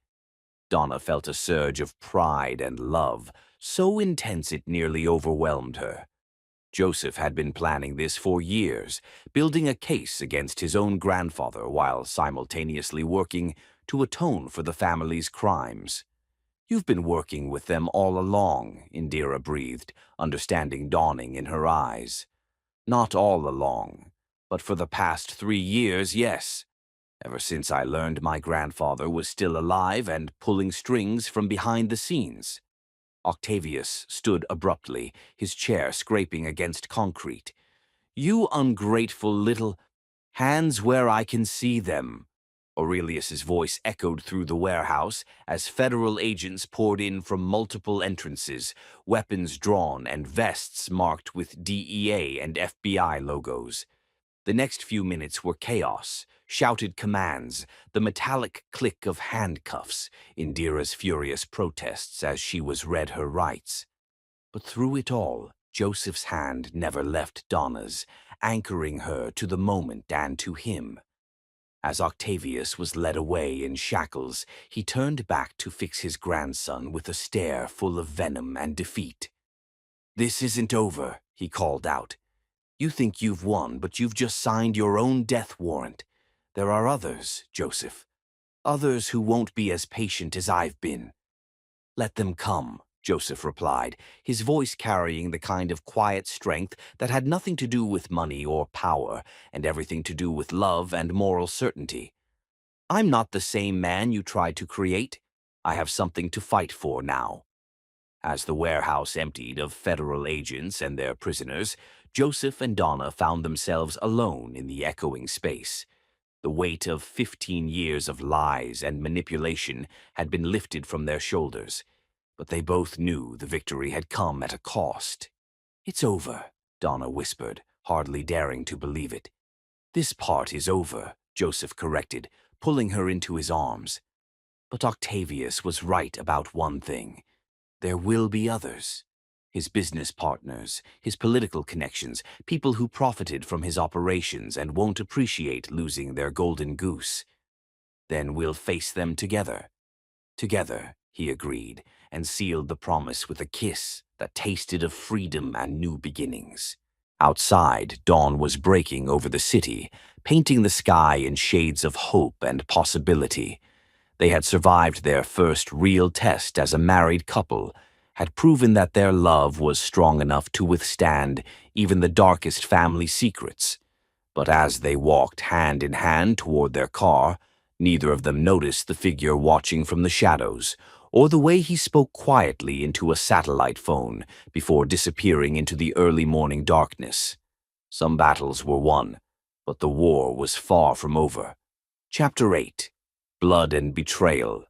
Donna felt a surge of pride and love, so intense it nearly overwhelmed her. Joseph had been planning this for years, building a case against his own grandfather while simultaneously working to atone for the family's crimes. "You've been working with them all along," Indira breathed, understanding dawning in her eyes. "Not all along, but for the past 3 years, yes. Ever since I learned my grandfather was still alive and pulling strings from behind the scenes." Octavius stood abruptly, his chair scraping against concrete. "You ungrateful little—" "Hands where I can see them." Aurelius's voice echoed through the warehouse as federal agents poured in from multiple entrances, weapons drawn and vests marked with DEA and FBI logos. The next few minutes were chaos, shouted commands, the metallic click of handcuffs, Indira's furious protests as she was read her rights. But through it all, Joseph's hand never left Donna's, anchoring her to the moment and to him. As Octavius was led away in shackles, he turned back to fix his grandson with a stare full of venom and defeat. "This isn't over," he called out. "You think you've won, but you've just signed your own death warrant. There are others, Joseph. Others who won't be as patient as I've been." "Let them come," Joseph replied, his voice carrying the kind of quiet strength that had nothing to do with money or power, and everything to do with love and moral certainty. "I'm not the same man you tried to create. I have something to fight for now." As the warehouse emptied of federal agents and their prisoners, Joseph and Donna found themselves alone in the echoing space. The weight of 15 years of lies and manipulation had been lifted from their shoulders, but they both knew the victory had come at a cost. "It's over," Donna whispered, hardly daring to believe it. "This part is over," Joseph corrected, pulling her into his arms. But Octavius was right about one thing. There will be others. His business partners, his political connections, people who profited from his operations and won't appreciate losing their golden goose. "Then we'll face them together." "Together," he agreed, and sealed the promise with a kiss that tasted of freedom and new beginnings. Outside, dawn was breaking over the city, painting the sky in shades of hope and possibility. They had survived their first real test as a married couple, had proven that their love was strong enough to withstand even the darkest family secrets. But as they walked hand in hand toward their car, neither of them noticed the figure watching from the shadows, or the way he spoke quietly into a satellite phone before disappearing into the early morning darkness. Some battles were won, but the war was far from over. Chapter 8. Blood and Betrayal.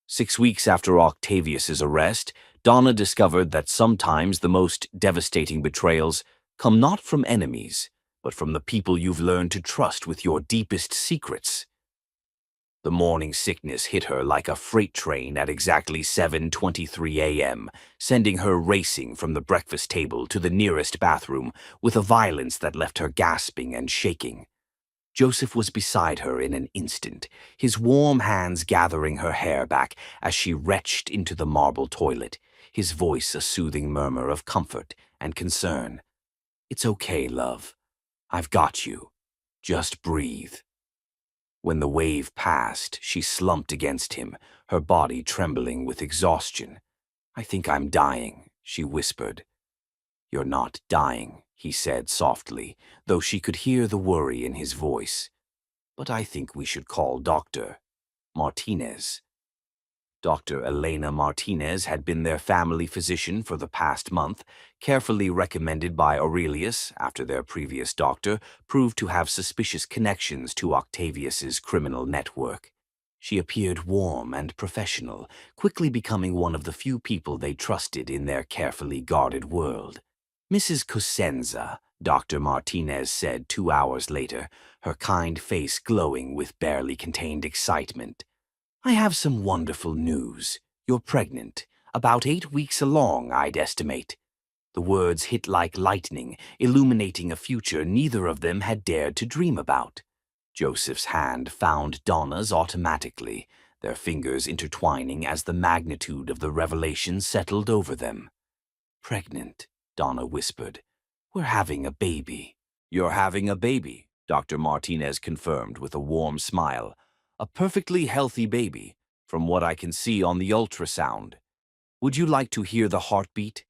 6 weeks after Octavius's arrest, Donna discovered that sometimes the most devastating betrayals come not from enemies, but from the people you've learned to trust with your deepest secrets. The morning sickness hit her like a freight train at exactly 7:23 a.m., sending her racing from the breakfast table to the nearest bathroom with a violence that left her gasping and shaking. Joseph was beside her in an instant, his warm hands gathering her hair back as she retched into the marble toilet, his voice a soothing murmur of comfort and concern. "It's okay, love. I've got you. Just breathe." When the wave passed, she slumped against him, her body trembling with exhaustion. "I think I'm dying," she whispered. "You're not dying," he said softly, though she could hear the worry in his voice. "But I think we should call Dr. Martinez." Dr. Elena Martinez had been their family physician for the past month, carefully recommended by Aurelius after their previous doctor proved to have suspicious connections to Octavius's criminal network. She appeared warm and professional, quickly becoming one of the few people they trusted in their carefully guarded world. "Mrs. Cosenza," Dr. Martinez said 2 hours later, her kind face glowing with barely contained excitement. "I have some wonderful news. You're pregnant. About 8 weeks along, I'd estimate." The words hit like lightning, illuminating a future neither of them had dared to dream about. Joseph's hand found Donna's automatically, their fingers intertwining as the magnitude of the revelation settled over them. "Pregnant," Donna whispered. "We're having a baby." "You're having a baby," Dr. Martinez confirmed with a warm smile. "A perfectly healthy baby, from what I can see on the ultrasound. Would you like to hear the heartbeat?"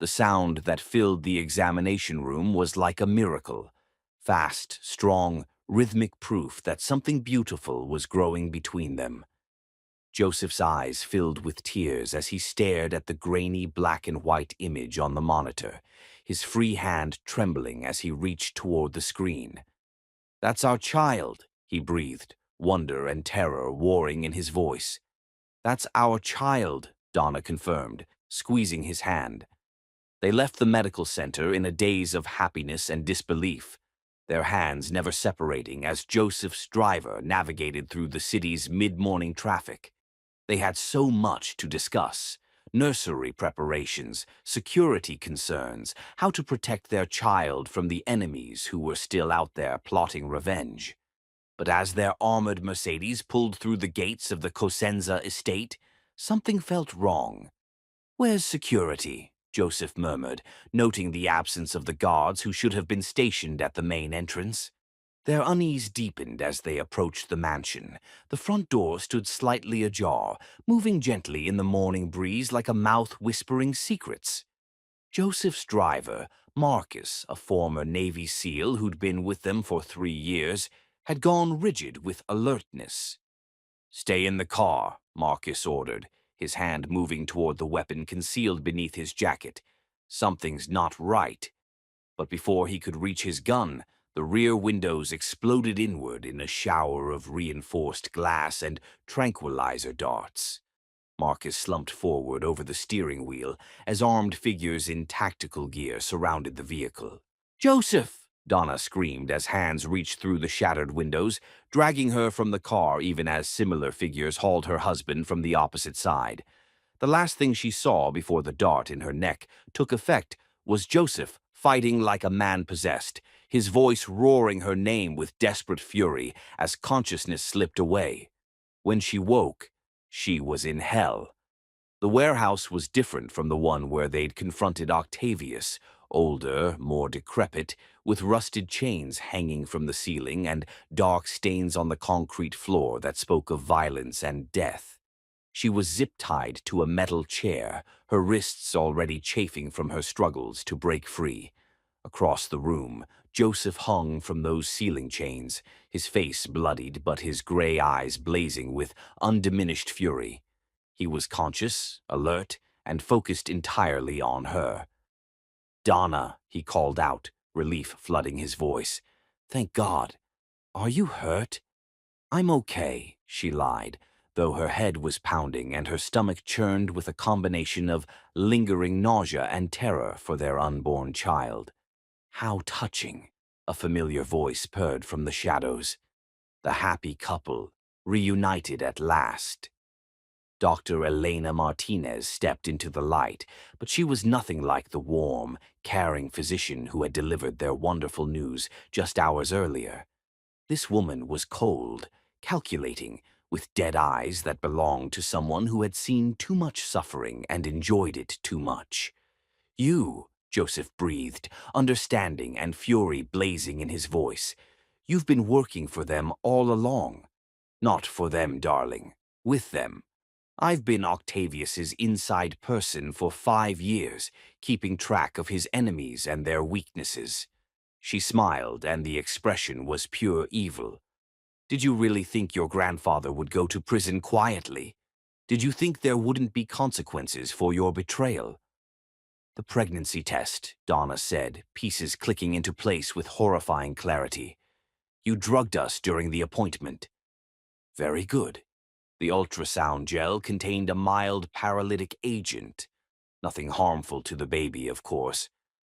The sound that filled the examination room was like a miracle. Fast, strong, rhythmic proof that something beautiful was growing between them. Joseph's eyes filled with tears as he stared at the grainy black and white image on the monitor, his free hand trembling as he reached toward the screen. "That's our child," he breathed, wonder and terror warring in his voice. "That's our child," Donna confirmed, squeezing his hand. They left the medical center in a daze of happiness and disbelief, their hands never separating as Joseph's driver navigated through the city's mid-morning traffic. They had so much to discuss: nursery preparations, security concerns, how to protect their child from the enemies who were still out there plotting revenge. But as their armored Mercedes pulled through the gates of the Cosenza estate, something felt wrong. "Where's security?" Joseph murmured, noting the absence of the guards who should have been stationed at the main entrance. Their unease deepened as they approached the mansion. The front door stood slightly ajar, moving gently in the morning breeze like a mouth whispering secrets. Joseph's driver, Marcus, a former Navy SEAL who'd been with them for 3 years, had gone rigid with alertness. "Stay in the car," Marcus ordered, his hand moving toward the weapon concealed beneath his jacket. "Something's not right." But before he could reach his gun, the rear windows exploded inward in a shower of reinforced glass and tranquilizer darts. Marcus slumped forward over the steering wheel as armed figures in tactical gear surrounded the vehicle. "Joseph!" Donna screamed as hands reached through the shattered windows, dragging her from the car even as similar figures hauled her husband from the opposite side. The last thing she saw before the dart in her neck took effect was Joseph fighting like a man possessed, his voice roaring her name with desperate fury as consciousness slipped away. When she woke, she was in hell. The warehouse was different from the one where they'd confronted Octavius, older, more decrepit, with rusted chains hanging from the ceiling and dark stains on the concrete floor that spoke of violence and death. She was zip-tied to a metal chair, her wrists already chafing from her struggles to break free. Across the room, Joseph hung from those ceiling chains, his face bloodied but his gray eyes blazing with undiminished fury. He was conscious, alert, and focused entirely on her. "Donna," he called out, relief flooding his voice. "Thank God. Are you hurt?" "I'm okay," she lied, though her head was pounding and her stomach churned with a combination of lingering nausea and terror for their unborn child. "How touching," a familiar voice purred from the shadows. The happy couple, reunited at last. Dr. Elena Martinez stepped into the light, but she was nothing like the warm, caring physician who had delivered their wonderful news just hours earlier. This woman was cold, calculating, with dead eyes that belonged to someone who had seen too much suffering and enjoyed it too much. "You," Joseph breathed, understanding and fury blazing in his voice. "You've been working for them all along." "Not for them, darling. With them. I've been Octavius's inside person for 5 years, keeping track of his enemies and their weaknesses." She smiled, and the expression was pure evil. "Did you really think your grandfather would go to prison quietly? Did you think there wouldn't be consequences for your betrayal?" "The pregnancy test," Donna said, pieces clicking into place with horrifying clarity. "You drugged us during the appointment." "Very good. The ultrasound gel contained a mild paralytic agent. Nothing harmful to the baby, of course.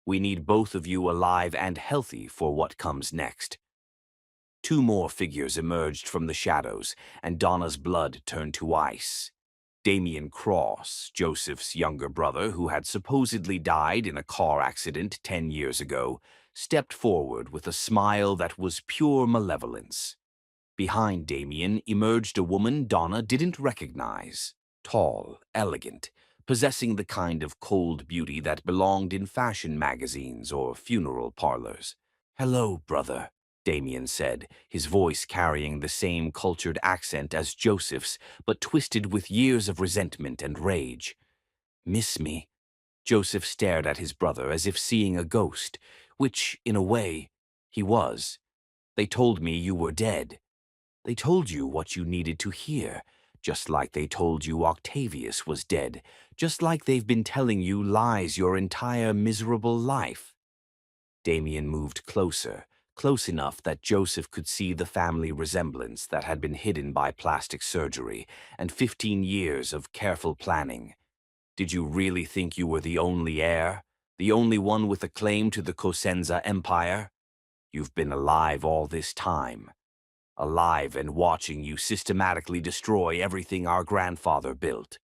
We need both of you alive and healthy for what comes next." Two more figures emerged from the shadows, and Donna's blood turned to ice. Damien Cross, Joseph's younger brother, who had supposedly died in a car accident 10 years ago, stepped forward with a smile that was pure malevolence. Behind Damien emerged a woman Donna didn't recognize. Tall, elegant, possessing the kind of cold beauty that belonged in fashion magazines or funeral parlors. "Hello, brother," Damien said, his voice carrying the same cultured accent as Joseph's, but twisted with years of resentment and rage. "Miss me?" Joseph stared at his brother as if seeing a ghost, which, in a way, he was. "They told me you were dead. They told you what you needed to hear, just like they told you Octavius was dead, just like they've been telling you lies your entire miserable life." Damien moved closer, close enough that Joseph could see the family resemblance that had been hidden by plastic surgery and 15 years of careful planning. "Did you really think you were the only heir? The only one with a claim to the Cosenza Empire? You've been alive all this time. Alive and watching you systematically destroy everything our grandfather built.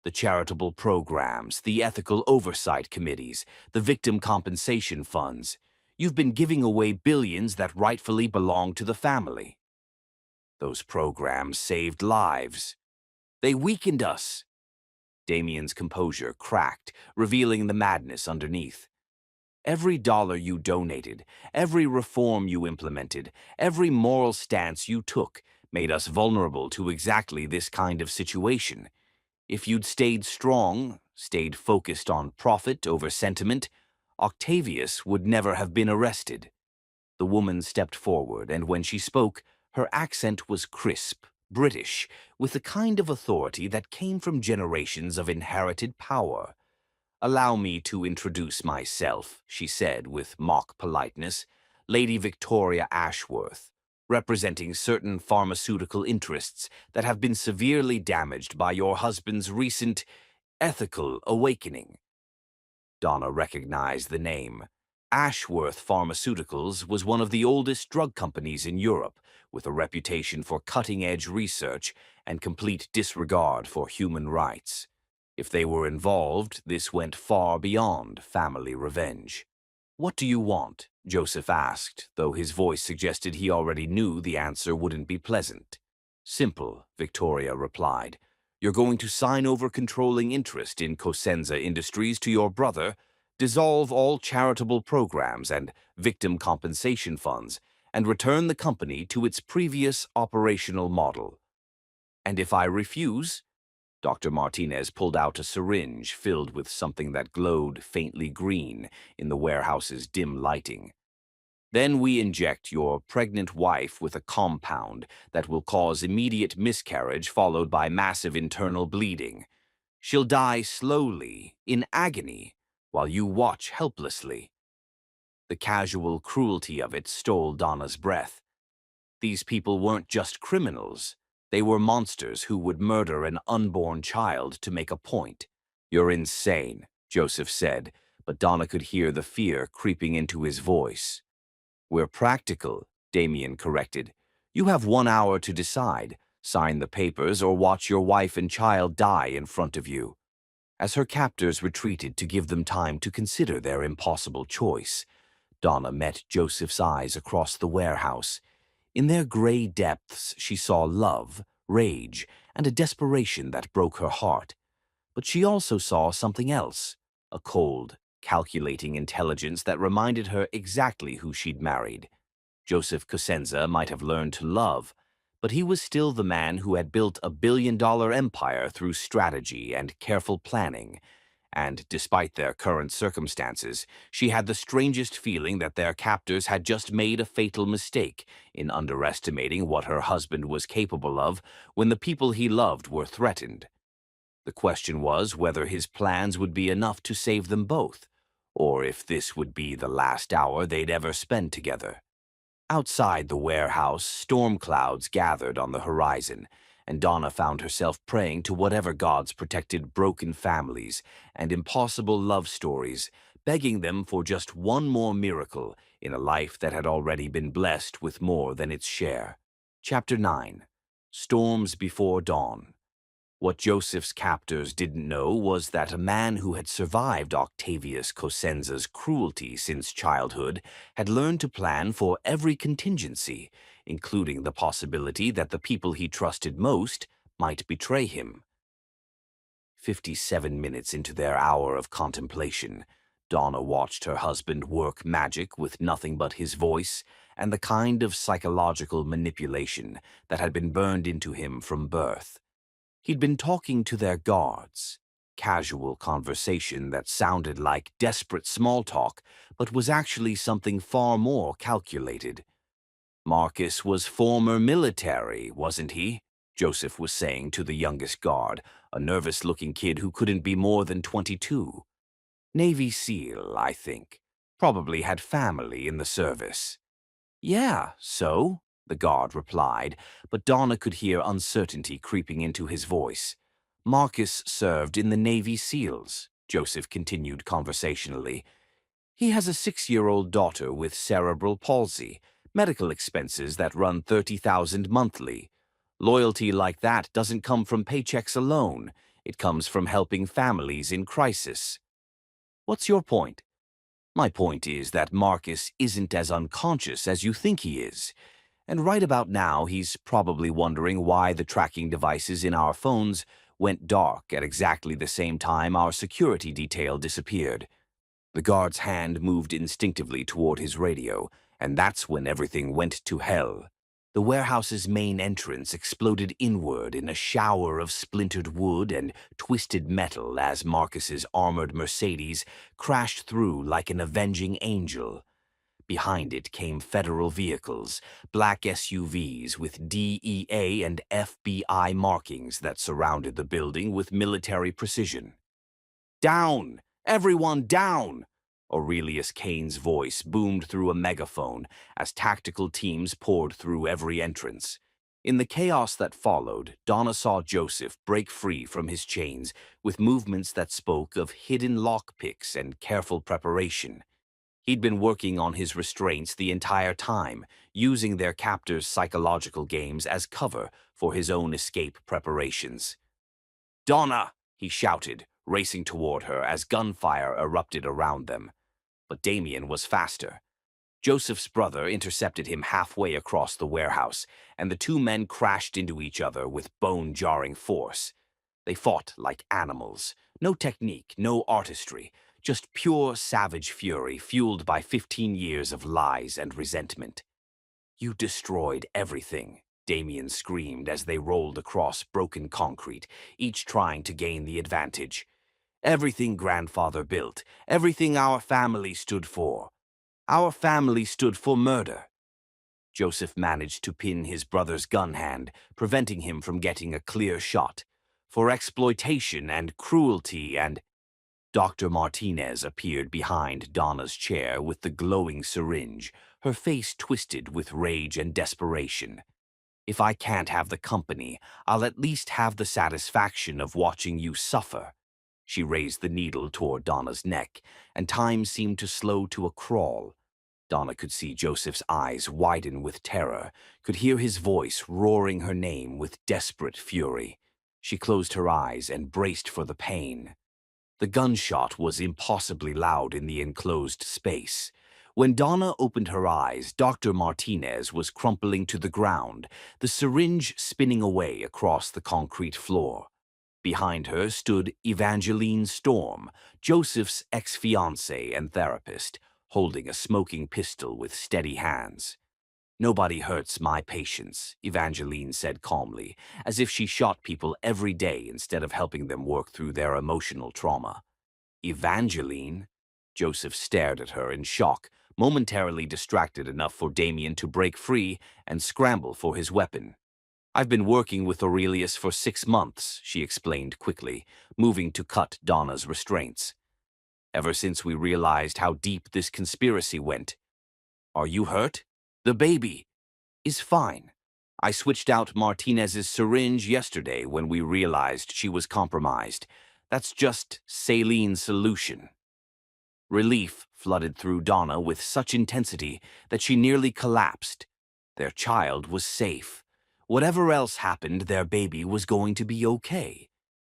The charitable programs, the ethical oversight committees, the victim compensation funds. You've been giving away billions that rightfully belong to the family. Those programs saved lives. They weakened us." Damien's composure cracked, revealing the madness underneath. "Every dollar you donated, every reform you implemented, every moral stance you took made us vulnerable to exactly this kind of situation. If you'd stayed strong, stayed focused on profit over sentiment, Octavius would never have been arrested." The woman stepped forward, and when she spoke, her accent was crisp, British, with the kind of authority that came from generations of inherited power. "Allow me to introduce myself," she said with mock politeness. "Lady Victoria Ashworth, representing certain pharmaceutical interests that have been severely damaged by your husband's recent ethical awakening." Donna recognized the name. Ashworth Pharmaceuticals was one of the oldest drug companies in Europe, with a reputation for cutting-edge research and complete disregard for human rights. If they were involved, this went far beyond family revenge. "What do you want?" Joseph asked, though his voice suggested he already knew the answer wouldn't be pleasant. "Simple," Victoria replied. "You're going to sign over controlling interest in Cosenza Industries to your brother, dissolve all charitable programs and victim compensation funds, and return the company to its previous operational model." "And if I refuse?" Dr. Martinez pulled out a syringe filled with something that glowed faintly green in the warehouse's dim lighting. Then we inject your pregnant wife with a compound that will cause immediate miscarriage followed by massive internal bleeding. She'll die slowly, in agony, while you watch helplessly. The casual cruelty of it stole Donna's breath. These people weren't just criminals. They were monsters who would murder an unborn child to make a point. "You're insane," Joseph said, but Donna could hear the fear creeping into his voice. "We're practical," Damien corrected. "You have 1 hour to decide. Sign the papers or watch your wife and child die in front of you." As her captors retreated to give them time to consider their impossible choice, Donna met Joseph's eyes across the warehouse. In their gray depths, she saw love, rage, and a desperation that broke her heart. But she also saw something else, a cold, calculating intelligence that reminded her exactly who she'd married. Joseph Cosenza might have learned to love, but he was still the man who had built a billion-dollar empire through strategy and careful planning. And despite their current circumstances, she had the strangest feeling that their captors had just made a fatal mistake in underestimating what her husband was capable of when the people he loved were threatened. The question was whether his plans would be enough to save them both, or if this would be the last hour they'd ever spend together. Outside the warehouse, storm clouds gathered on the horizon, and Donna found herself praying to whatever gods protected broken families and impossible love stories, begging them for just one more miracle in a life that had already been blessed with more than its share. Chapter 9. Storms Before Dawn. What Joseph's captors didn't know was that a man who had survived Octavius Cosenza's cruelty since childhood had learned to plan for every contingency, including the possibility that the people he trusted most might betray him. 57 minutes into their hour of contemplation, Donna watched her husband work magic with nothing but his voice and the kind of psychological manipulation that had been burned into him from birth. He'd been talking to their guards, casual conversation that sounded like desperate small talk, but was actually something far more calculated. "Marcus was former military, wasn't he?" Joseph was saying to the youngest guard, a nervous-looking kid who couldn't be more than 22. "Navy SEAL, I think. Probably had family in the service." "Yeah, so?" the guard replied, but Donna could hear uncertainty creeping into his voice. "Marcus served in the Navy SEALs," Joseph continued conversationally. "He has a 6-year-old daughter with cerebral palsy, medical expenses that run $30,000 monthly. Loyalty like that doesn't come from paychecks alone. It comes from helping families in crisis." "What's your point?" "My point is that Marcus isn't as unconscious as you think he is. And right about now, he's probably wondering why the tracking devices in our phones went dark at exactly the same time our security detail disappeared." The guard's hand moved instinctively toward his radio, and that's when everything went to hell. The warehouse's main entrance exploded inward in a shower of splintered wood and twisted metal as Marcus's armored Mercedes crashed through like an avenging angel. Behind it came federal vehicles, black SUVs with DEA and FBI markings that surrounded the building with military precision. "Down! Everyone down!" Aurelius Kane's voice boomed through a megaphone as tactical teams poured through every entrance. In the chaos that followed, Donna saw Joseph break free from his chains with movements that spoke of hidden lockpicks and careful preparation. He'd been working on his restraints the entire time, using their captors' psychological games as cover for his own escape preparations. "Donna!" he shouted, racing toward her as gunfire erupted around them. But Damien was faster. Joseph's brother intercepted him halfway across the warehouse, and the two men crashed into each other with bone-jarring force. They fought like animals. No technique, no artistry, just pure savage fury fueled by 15 years of lies and resentment. "You destroyed everything," Damien screamed as they rolled across broken concrete, each trying to gain the advantage. "Everything grandfather built, everything our family stood for." Our family stood for murder. Joseph managed to pin his brother's gun hand, preventing him from getting a clear shot. For exploitation and cruelty and... Dr. Martinez appeared behind Donna's chair with the glowing syringe, her face twisted with rage and desperation. If I can't have the company, I'll at least have the satisfaction of watching you suffer. She raised the needle toward Donna's neck, and time seemed to slow to a crawl. Donna could see Joseph's eyes widen with terror, could hear his voice roaring her name with desperate fury. She closed her eyes and braced for the pain. The gunshot was impossibly loud in the enclosed space. When Donna opened her eyes, Dr. Martinez was crumpling to the ground, the syringe spinning away across the concrete floor. Behind her stood Evangeline Storm, Joseph's ex-fiancée and therapist, holding a smoking pistol with steady hands. "Nobody hurts my patients," Evangeline said calmly, as if she shot people every day instead of helping them work through their emotional trauma. "Evangeline?" Joseph stared at her in shock, momentarily distracted enough for Damien to break free and scramble for his weapon. "I've been working with Aurelius for 6 months," she explained quickly, moving to cut Donna's restraints. "Ever since we realized how deep this conspiracy went. Are you hurt?" "The baby is fine. I switched out Martinez's syringe yesterday when we realized she was compromised. That's just saline solution." Relief flooded through Donna with such intensity that she nearly collapsed. Their child was safe. Whatever else happened, their baby was going to be okay.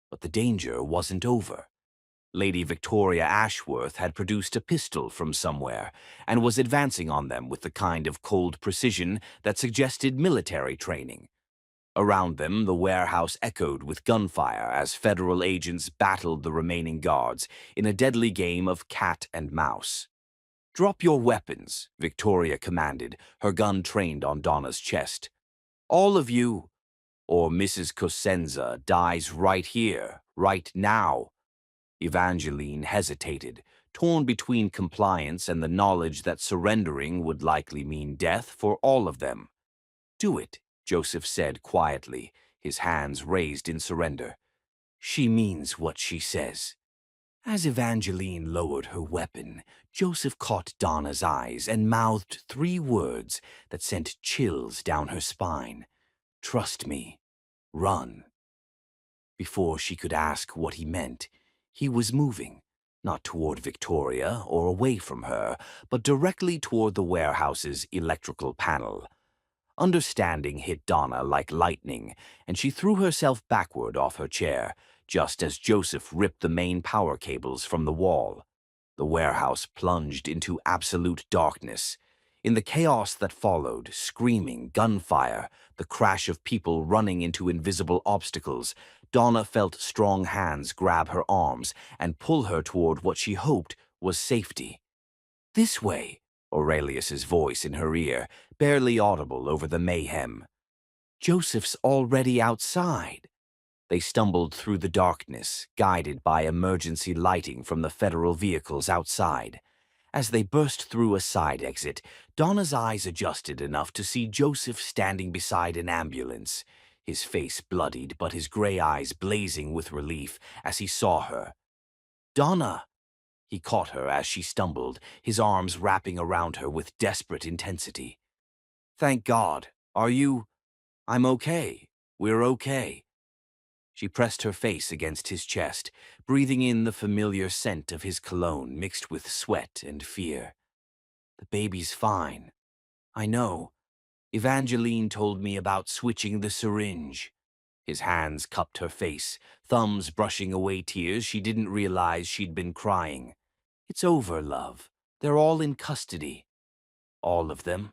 But the danger wasn't over. Lady Victoria Ashworth had produced a pistol from somewhere and was advancing on them with the kind of cold precision that suggested military training. Around them, the warehouse echoed with gunfire as federal agents battled the remaining guards in a deadly game of cat and mouse. "Drop your weapons," Victoria commanded, her gun trained on Donna's chest. "All of you, or Mrs. Cosenza dies right here, right now." Evangeline hesitated, torn between compliance and the knowledge that surrendering would likely mean death for all of them. "Do it," Joseph said quietly, his hands raised in surrender. "She means what she says." As Evangeline lowered her weapon, Joseph caught Donna's eyes and mouthed 3 words that sent chills down her spine. "Trust me. Run." Before she could ask what he meant, he was moving, not toward Victoria or away from her, but directly toward the warehouse's electrical panel. Understanding hit Donna like lightning, and she threw herself backward off her chair, just as Joseph ripped the main power cables from the wall. The warehouse plunged into absolute darkness. In the chaos that followed, screaming, gunfire, the crash of people running into invisible obstacles, Donna felt strong hands grab her arms and pull her toward what she hoped was safety. "This way," Aurelius's voice in her ear, barely audible over the mayhem. "Joseph's already outside." They stumbled through the darkness, guided by emergency lighting from the federal vehicles outside. As they burst through a side exit, Donna's eyes adjusted enough to see Joseph standing beside an ambulance, his face bloodied but his gray eyes blazing with relief as he saw her. "Donna!" He caught her as she stumbled, his arms wrapping around her with desperate intensity. "Thank God. Are you—" "I'm okay. We're okay." She pressed her face against his chest, breathing in the familiar scent of his cologne mixed with sweat and fear. "The baby's fine. I know. Evangeline told me about switching the syringe." His hands cupped her face, thumbs brushing away tears she didn't realize she'd been crying. "It's over, love. They're all in custody." "All of them?"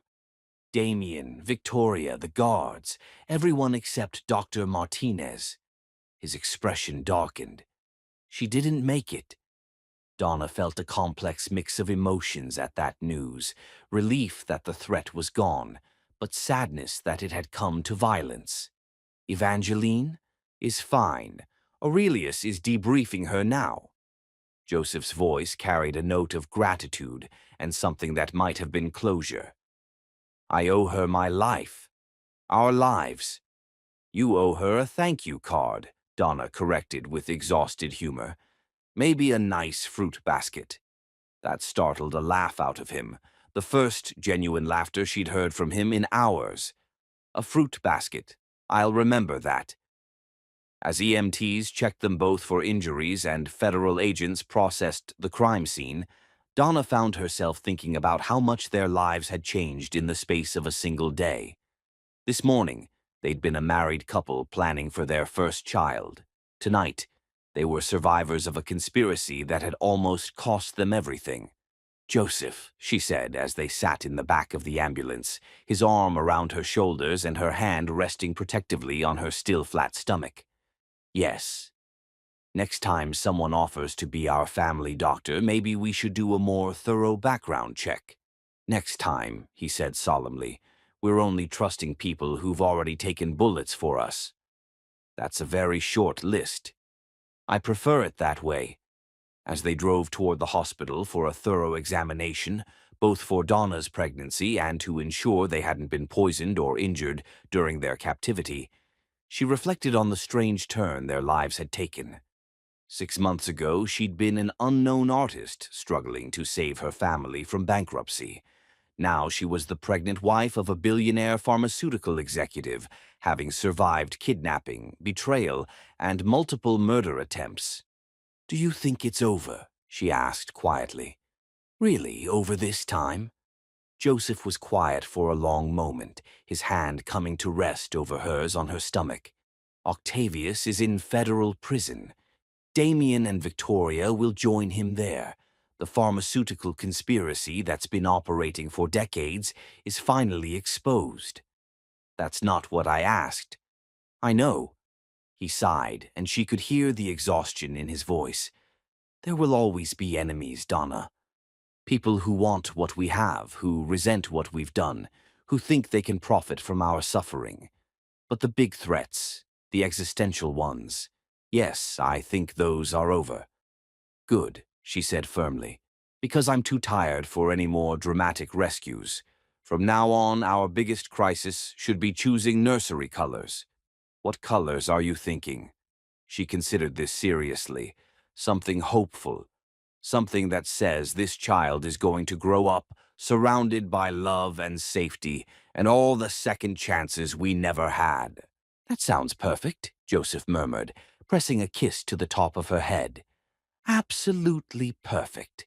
"Damien, Victoria, the guards, everyone except Dr. Martinez." His expression darkened. "She didn't make it." Donna felt a complex mix of emotions at that news, relief that the threat was gone, but sadness that it had come to violence. "Evangeline is fine. Aurelius is debriefing her now." Joseph's voice carried a note of gratitude and something that might have been closure. I owe her my life. Our lives. You owe her a thank you card, Donna corrected with exhausted humor. Maybe a nice fruit basket. That startled a laugh out of him, the first genuine laughter she'd heard from him in hours. A fruit basket. I'll remember that. As EMTs checked them both for injuries and federal agents processed the crime scene, Donna found herself thinking about how much their lives had changed in the space of a single day. This morning, they'd been a married couple planning for their first child. Tonight, they were survivors of a conspiracy that had almost cost them everything. Joseph, she said as they sat in the back of the ambulance, his arm around her shoulders and her hand resting protectively on her still flat stomach. Yes. Next time someone offers to be our family doctor, maybe we should do a more thorough background check. Next time, he said solemnly, we're only trusting people who've already taken bullets for us. That's a very short list. I prefer it that way. As they drove toward the hospital for a thorough examination, both for Donna's pregnancy and to ensure they hadn't been poisoned or injured during their captivity, she reflected on the strange turn their lives had taken. 6 months ago, she'd been an unknown artist struggling to save her family from bankruptcy. Now she was the pregnant wife of a billionaire pharmaceutical executive, having survived kidnapping, betrayal, and multiple murder attempts. Do you think it's over? She asked quietly. Really, over this time? Joseph was quiet for a long moment, his hand coming to rest over hers on her stomach. Octavius is in federal prison. Damien and Victoria will join him there. The pharmaceutical conspiracy that's been operating for decades is finally exposed. That's not what I asked. I know. He sighed, and she could hear the exhaustion in his voice. There will always be enemies, Donna. People who want what we have, who resent what we've done, who think they can profit from our suffering. But the big threats, the existential ones, yes, I think those are over. Good, she said firmly, because I'm too tired for any more dramatic rescues. From now on, our biggest crisis should be choosing nursery colors. What colors are you thinking? She considered this seriously. Something hopeful. Something that says this child is going to grow up surrounded by love and safety and all the second chances we never had. That sounds perfect, Joseph murmured, pressing a kiss to the top of her head. Absolutely perfect.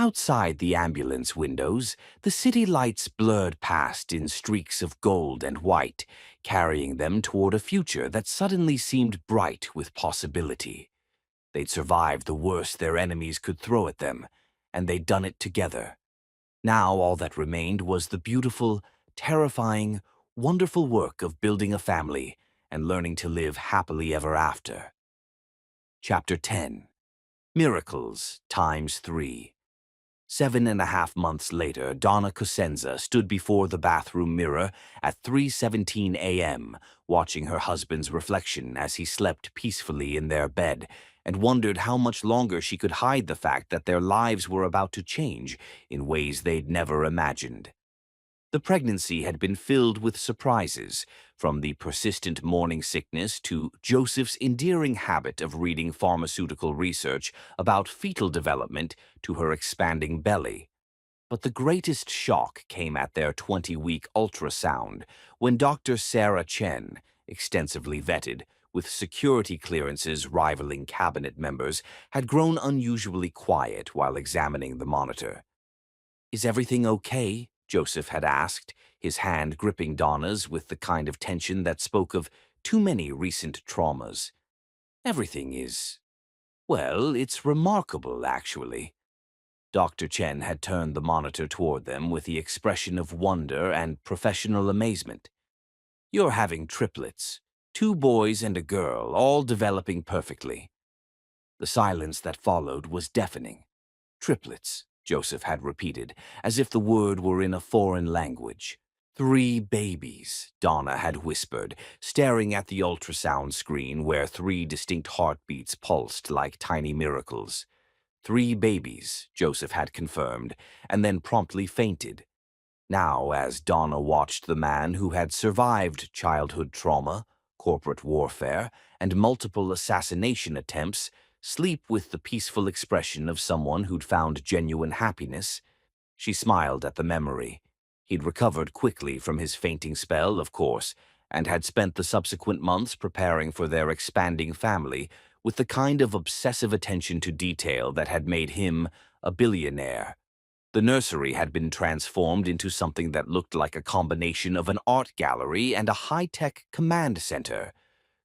Outside the ambulance windows, the city lights blurred past in streaks of gold and white, carrying them toward a future that suddenly seemed bright with possibility. They'd survived the worst their enemies could throw at them, and they'd done it together. Now all that remained was the beautiful, terrifying, wonderful work of building a family and learning to live happily ever after. Chapter 10. Miracles times 3. 7.5 months later, Donna Cosenza stood before the bathroom mirror at 3:17 a.m., watching her husband's reflection as he slept peacefully in their bed, and wondered how much longer she could hide the fact that their lives were about to change in ways they'd never imagined. The pregnancy had been filled with surprises, from the persistent morning sickness to Joseph's endearing habit of reading pharmaceutical research about fetal development to her expanding belly. But the greatest shock came at their 20-week ultrasound, when Dr. Sarah Chen, extensively vetted, with security clearances rivaling cabinet members, had grown unusually quiet while examining the monitor. Is everything okay? Joseph had asked, his hand gripping Donna's with the kind of tension that spoke of too many recent traumas. Everything is... well, it's remarkable, actually. Dr. Chen had turned the monitor toward them with the expression of wonder and professional amazement. You're having triplets, 2 boys and a girl, all developing perfectly. The silence that followed was deafening. Triplets, Joseph had repeated, as if the word were in a foreign language. 3 babies, Donna had whispered, staring at the ultrasound screen where 3 distinct heartbeats pulsed like tiny miracles. 3 babies, Joseph had confirmed, and then promptly fainted. Now, as Donna watched the man who had survived childhood trauma, corporate warfare, and multiple assassination attempts sleep with the peaceful expression of someone who'd found genuine happiness, she smiled at the memory. He'd recovered quickly from his fainting spell, of course, and had spent the subsequent months preparing for their expanding family with the kind of obsessive attention to detail that had made him a billionaire. The nursery had been transformed into something that looked like a combination of an art gallery and a high-tech command center.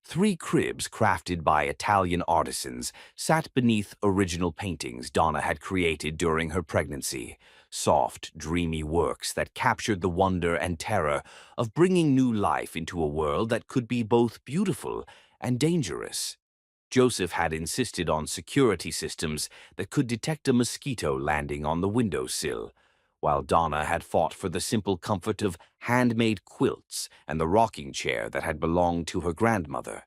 3 cribs crafted by Italian artisans sat beneath original paintings Donna had created during her pregnancy, soft, dreamy works that captured the wonder and terror of bringing new life into a world that could be both beautiful and dangerous. Joseph had insisted on security systems that could detect a mosquito landing on the windowsill, while Donna had fought for the simple comfort of handmade quilts and the rocking chair that had belonged to her grandmother.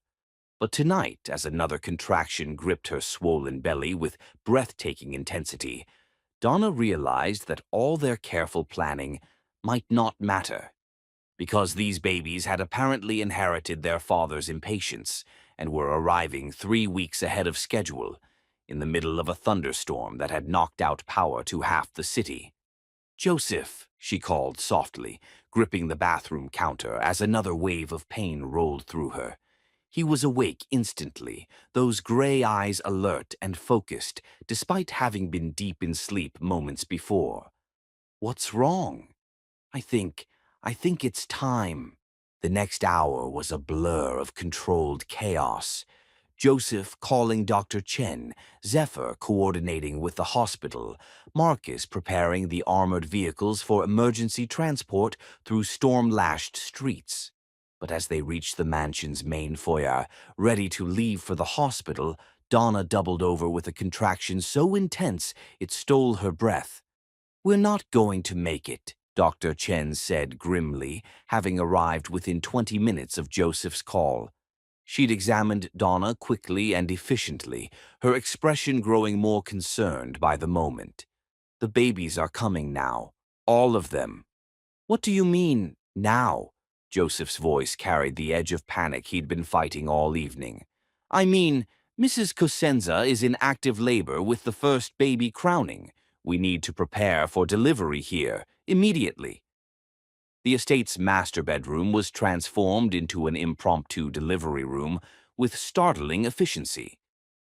But tonight, as another contraction gripped her swollen belly with breathtaking intensity, Donna realized that all their careful planning might not matter, because these babies had apparently inherited their father's impatience and were arriving 3 weeks ahead of schedule, in the middle of a thunderstorm that had knocked out power to half the city. "Joseph," she called softly, gripping the bathroom counter as another wave of pain rolled through her. He was awake instantly, those gray eyes alert and focused, despite having been deep in sleep moments before. "What's wrong?" I think, I think it's time." The next hour was a blur of controlled chaos. Joseph calling Dr. Chen, Zephyr coordinating with the hospital, Marcus preparing the armored vehicles for emergency transport through storm-lashed streets. But as they reached the mansion's main foyer, ready to leave for the hospital, Donna doubled over with a contraction so intense it stole her breath. "We're not going to make it," Dr. Chen said grimly, having arrived within 20 minutes of Joseph's call. She'd examined Donna quickly and efficiently, her expression growing more concerned by the moment. "The babies are coming now. All of them." "What do you mean, now?" Joseph's voice carried the edge of panic he'd been fighting all evening. "I mean, Mrs. Cosenza is in active labor with the first baby crowning. We need to prepare for delivery here, immediately." The estate's master bedroom was transformed into an impromptu delivery room with startling efficiency.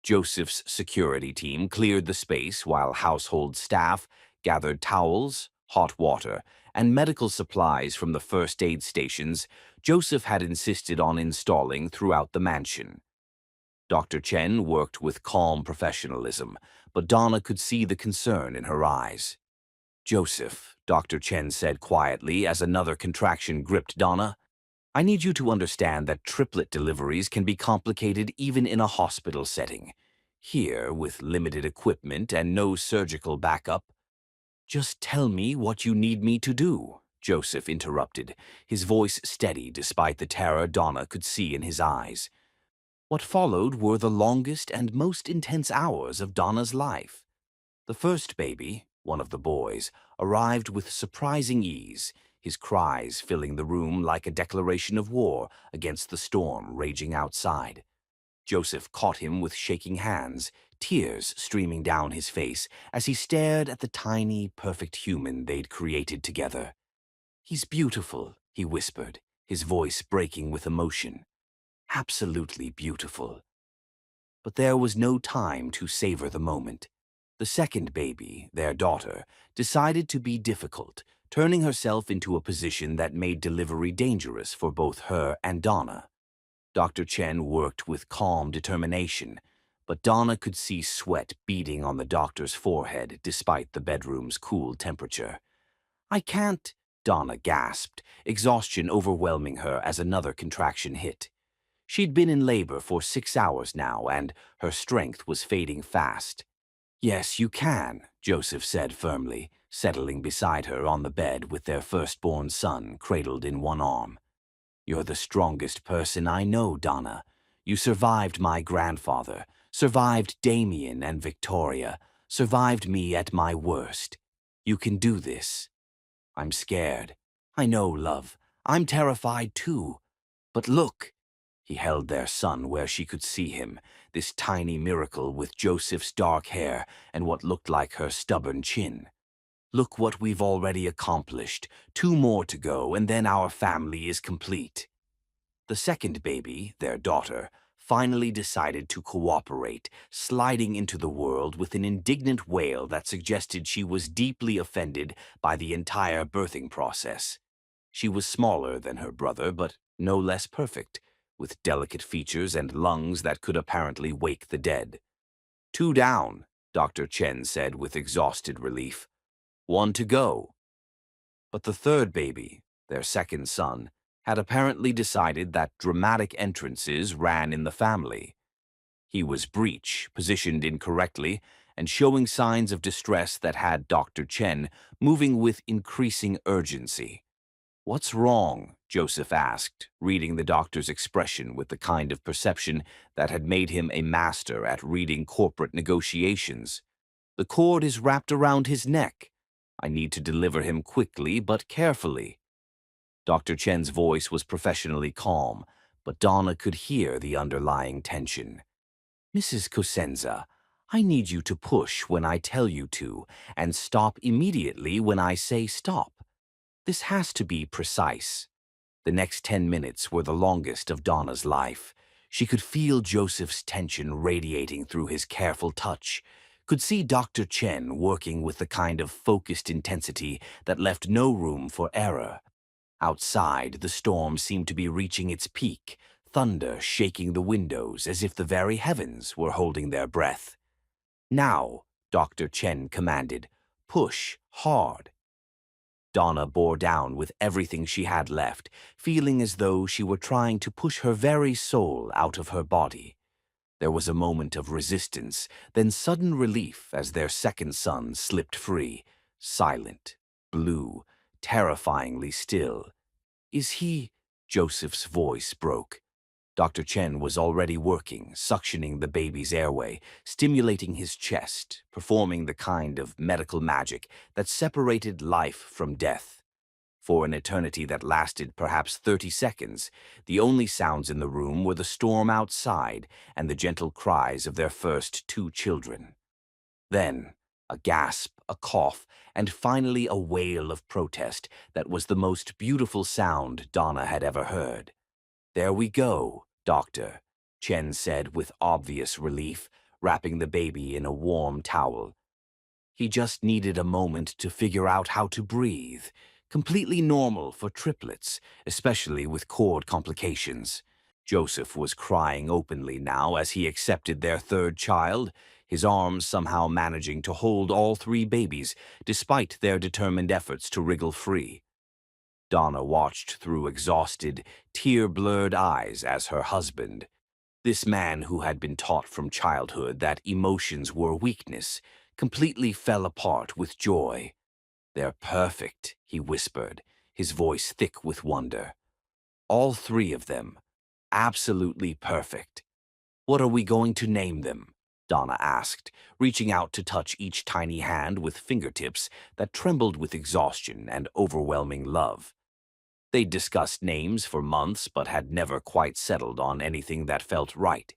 Joseph's security team cleared the space while household staff gathered towels, hot water, and medical supplies from the first aid stations Joseph had insisted on installing throughout the mansion. Dr. Chen worked with calm professionalism, but Donna could see the concern in her eyes. "Joseph," Dr. Chen said quietly as another contraction gripped Donna, "I need you to understand that triplet deliveries can be complicated even in a hospital setting. Here, with limited equipment and no surgical backup—" "Just tell me what you need me to do," Joseph interrupted, his voice steady despite the terror Donna could see in his eyes. What followed were the longest and most intense hours of Donna's life. The first baby, one of the boys, arrived with surprising ease, his cries filling the room like a declaration of war against the storm raging outside. Joseph caught him with shaking hands, tears streaming down his face as he stared at the tiny, perfect human they'd created together. "He's beautiful," he whispered, his voice breaking with emotion. "Absolutely beautiful." But there was no time to savor the moment. The second baby, their daughter, decided to be difficult, turning herself into a position that made delivery dangerous for both her and Donna. Dr. Chen worked with calm determination, but Donna could see sweat beading on the doctor's forehead despite the bedroom's cool temperature. "I can't," Donna gasped, exhaustion overwhelming her as another contraction hit. She'd been in labor for 6 hours now, and her strength was fading fast. "Yes, you can," Joseph said firmly, settling beside her on the bed with their firstborn son cradled in one arm. "You're the strongest person I know, Donna. You survived my grandfather, survived Damien and Victoria, survived me at my worst. You can do this. I'm scared. I know, love. I'm terrified too. But look. He held their son where she could see him, this tiny miracle with Joseph's dark hair and what looked like her stubborn chin. Look what we've already accomplished. 2 more to go, and then our family is complete. The second baby, their daughter, finally decided to cooperate, sliding into the world with an indignant wail that suggested she was deeply offended by the entire birthing process. She was smaller than her brother, but no less perfect, with delicate features and lungs that could apparently wake the dead. 2 down, Dr. Chen said with exhausted relief. 1 to go. But the third baby, their second son, had apparently decided that dramatic entrances ran in the family. He was breech, positioned incorrectly, and showing signs of distress that had Dr. Chen moving with increasing urgency. "What's wrong?" Joseph asked, reading the doctor's expression with the kind of perception that had made him a master at reading corporate negotiations. "The cord is wrapped around his neck. I need to deliver him quickly but carefully." Dr. Chen's voice was professionally calm, but Donna could hear the underlying tension. "Mrs. Cosenza, I need you to push when I tell you to, and stop immediately when I say stop. This has to be precise." The next 10 minutes were the longest of Donna's life. She could feel Joseph's tension radiating through his careful touch, could see Dr. Chen working with the kind of focused intensity that left no room for error. Outside, the storm seemed to be reaching its peak, thunder shaking the windows as if the very heavens were holding their breath. "Now," Dr. Chen commanded, "push hard." Donna bore down with everything she had left, feeling as though she were trying to push her very soul out of her body. There was a moment of resistance, then sudden relief as their second son slipped free, silent, blue, terrifyingly still. "Is he—" Joseph's voice broke. Dr. Chen was already working, suctioning the baby's airway, stimulating his chest, performing the kind of medical magic that separated life from death. For an eternity that lasted perhaps 30 seconds, the only sounds in the room were the storm outside and the gentle cries of their first 2 children. Then, a gasp, a cough, and finally a wail of protest that was the most beautiful sound Donna had ever heard. "There we go, Doctor," Chen said with obvious relief, wrapping the baby in a warm towel. He just needed a moment to figure out how to breathe, completely normal for triplets, especially with cord complications. Joseph was crying openly now as he accepted their third child, his arms somehow managing to hold all 3 babies, despite their determined efforts to wriggle free. Donna watched through exhausted, tear-blurred eyes as her husband, this man who had been taught from childhood that emotions were weakness, completely fell apart with joy. "They're perfect," he whispered, his voice thick with wonder. "All 3 of them. Absolutely perfect." "What are we going to name them?" Donna asked, reaching out to touch each tiny hand with fingertips that trembled with exhaustion and overwhelming love. They'd discussed names for months but had never quite settled on anything that felt right.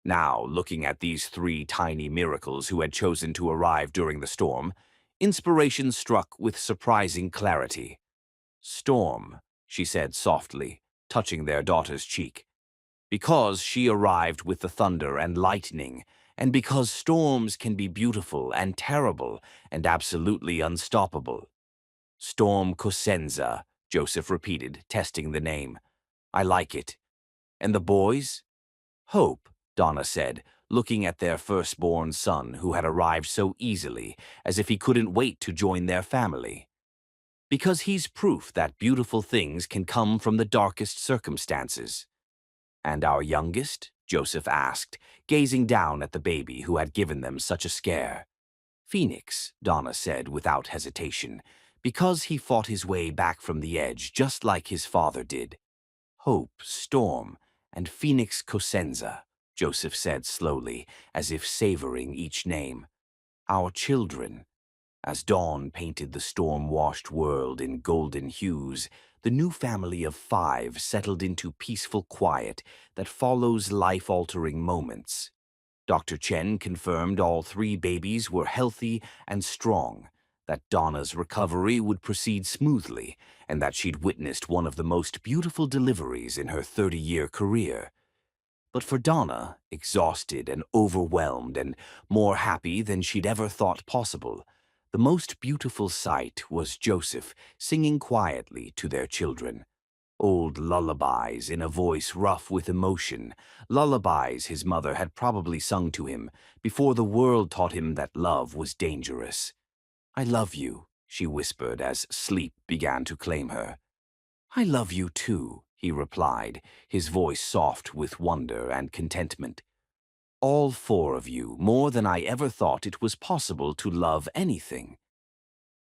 Now, looking at these 3 tiny miracles who had chosen to arrive during the storm, inspiration struck with surprising clarity. "Storm," she said softly, touching their daughter's cheek. "Because she arrived with the thunder and lightning, and because storms can be beautiful and terrible and absolutely unstoppable." "Storm Cosenza," Joseph repeated, testing the name. "I like it. And the boys?" "Hope," Donna said, looking at their firstborn son who had arrived so easily, as if he couldn't wait to join their family. "Because he's proof that beautiful things can come from the darkest circumstances." "And our youngest?" Joseph asked, gazing down at the baby who had given them such a scare. "Phoenix," Donna said without hesitation, "because he fought his way back from the edge just like his father did." "Hope, Storm, and Phoenix Cosenza," Joseph said slowly, as if savoring each name. Our children. As dawn painted the storm-washed world in golden hues, the new family of 5 settled into peaceful quiet that follows life-altering moments. Dr. Chen confirmed all 3 babies were healthy and strong, that Donna's recovery would proceed smoothly, and that she'd witnessed one of the most beautiful deliveries in her 30-year career. But for Donna, exhausted and overwhelmed and more happy than she'd ever thought possible, the most beautiful sight was Joseph singing quietly to their children. Old lullabies in a voice rough with emotion, lullabies his mother had probably sung to him before the world taught him that love was dangerous. "I love you," she whispered as sleep began to claim her. "I love you too," he replied, his voice soft with wonder and contentment. "All 4 of you, more than I ever thought it was possible to love anything."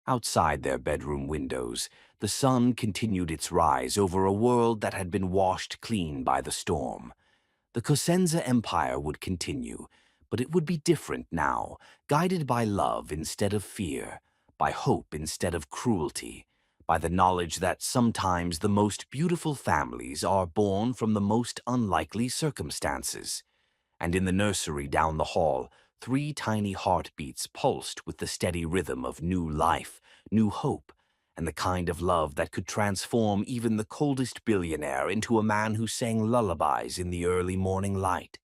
Outside their bedroom windows, the sun continued its rise over a world that had been washed clean by the storm. The Cosenza Empire would continue, but it would be different now, guided by love instead of fear, by hope instead of cruelty, by the knowledge that sometimes the most beautiful families are born from the most unlikely circumstances. And in the nursery down the hall, 3 tiny heartbeats pulsed with the steady rhythm of new life, new hope, and the kind of love that could transform even the coldest billionaire into a man who sang lullabies in the early morning light.